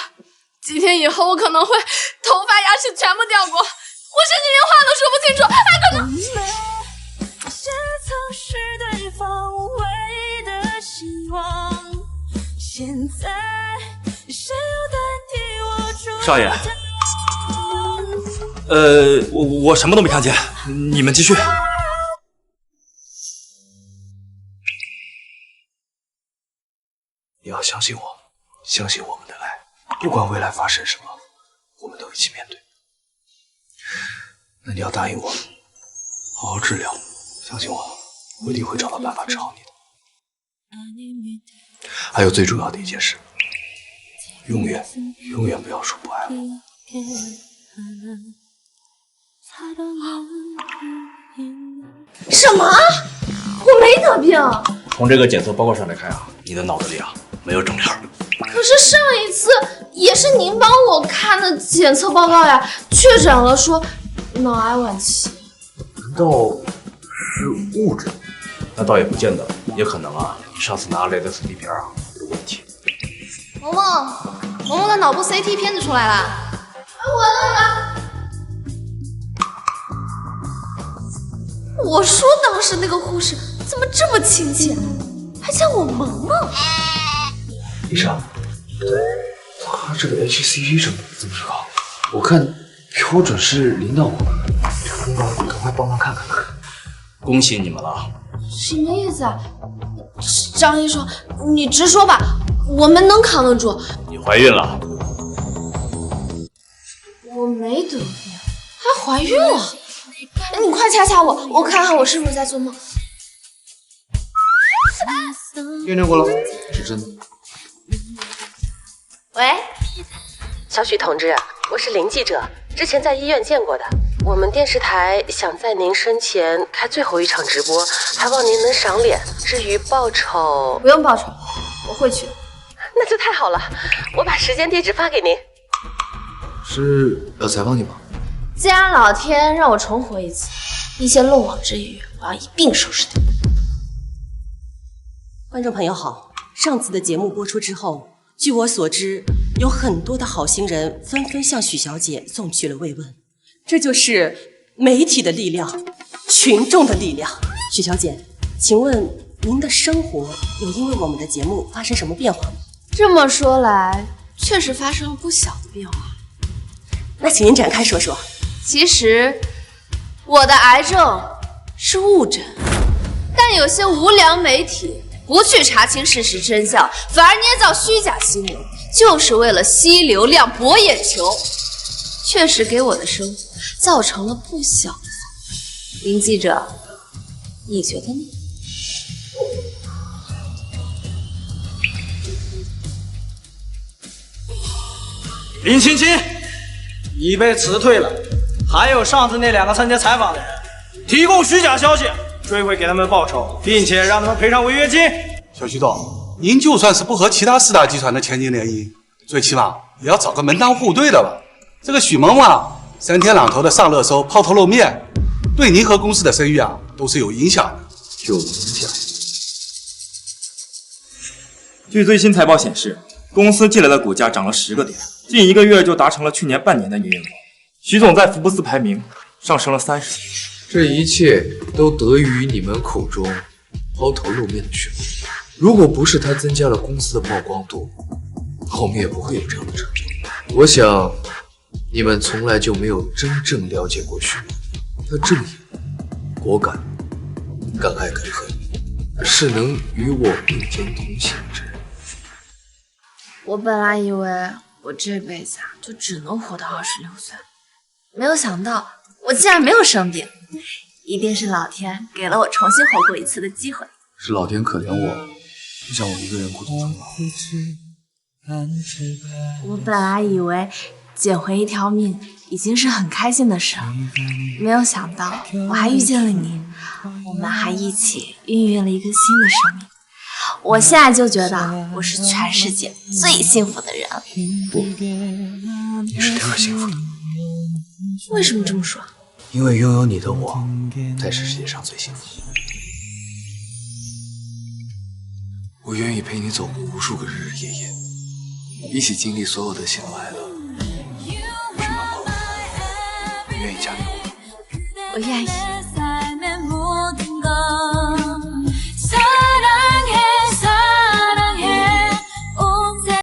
幾天以後我可能會頭髮、牙齒全部掉光，我甚至連話都說不清楚，還可能……少爺，我什么都没看见，你们继续。你要相信我，相信我们的爱，不管未来发生什么，我们都一起面对。那你要答应我，好好治疗，相信我，我一定会找到办法治好你的。还有最重要的一件事，永远不要说不爱我。什么？我没得病。从这个检测报告上来看啊，你的脑子里啊没有肿瘤。可是上一次也是您帮我看的检测報告呀，確診了說腦癌晚期。難道是誤診？那倒也不見得，也可能啊，你上次拿來的 CT 片啊有問題。萌萌的腦部 CT 片子出來了。我說當時那個護士怎麼這麼親切，還叫我萌萌。麗莎，他這個 HCG 怎麼搞？我看標準是0到5，趕快幫忙看看。恭喜你們了。什麼意思啊？張醫生，你直說吧，我們能扛得住。你懷孕了。我沒得病，還懷孕了。你快掐掐我，我看看我是不是在做夢。驗證過了，是真的。喂，小許同志，我是林記者，之前在醫院見過的。我們電視台想在您生前開最後一場直播，還望您能賞臉。至於報酬，不用報酬，我會去。那就太好了，我把時間地址發給您。是要採訪你嗎？既然老天讓我重活一次，一些漏網之魚我要一併收拾掉。觀眾朋友好，上次的節目播出之後，據我所知，有很多的好心人紛紛向許小姐送去了慰問。這就是媒體的力量，群眾的力量。許小姐，請問您的生活有因為我們的節目發生什麼變化嗎？這麼說來，確實發生了不小的變化。那請您展開說說。其實我的癌症是誤診，但有些無良媒體不去查清事實真相，反而捏造虛假新聞，就是為了吸流量博眼球，確實給我的生活造成了不小的傷害。林記者，你覺得呢？林青青，你被辭退了。還有上次那2個參加採訪的人，提供虛假消息，追回給他們報酬，並且讓他們賠償違約金。小徐總，您就算是不和其他4大集團的千金聯姻，最起碼也要找個門當戶對的吧。這個許萌萌3天2頭的上熱搜、拋頭露面，對您和公司的聲譽啊都是有影響的。有影響。據最新財報顯示，公司近來的股價漲了10個點，近1個月就達成了去年半年的營業額。徐總在福布斯排名上升了30名。這一切都得益於你們口中拋頭露面的許萌。如果不是他增加了公司的曝光度，我們也不會有這樣的成就。我想你們從來就沒有真正了解過許萌。他正義、果敢、敢愛敢恨，是能與我並肩同行之人。我本來以為我這輩子啊就只能活到26歲。沒有想到我竟然沒有生病，一定是老天給了我重新活過一次的機會。是老天可憐我，不想我一個人孤獨終老。我本來以為撿回一條命已經是很開心的事，沒有想到我還遇見了你，我們還一起孕育了一個新的生命。我現在就覺得我是全世界最幸福的人。不，你是第2幸福的。為什麼這麼說？因為擁有你的我才是世界上最幸福的。我願意陪你走過無數個日日夜夜，一起經歷所有的喜怒哀樂。許萌萌，你願意嫁給我？我願意。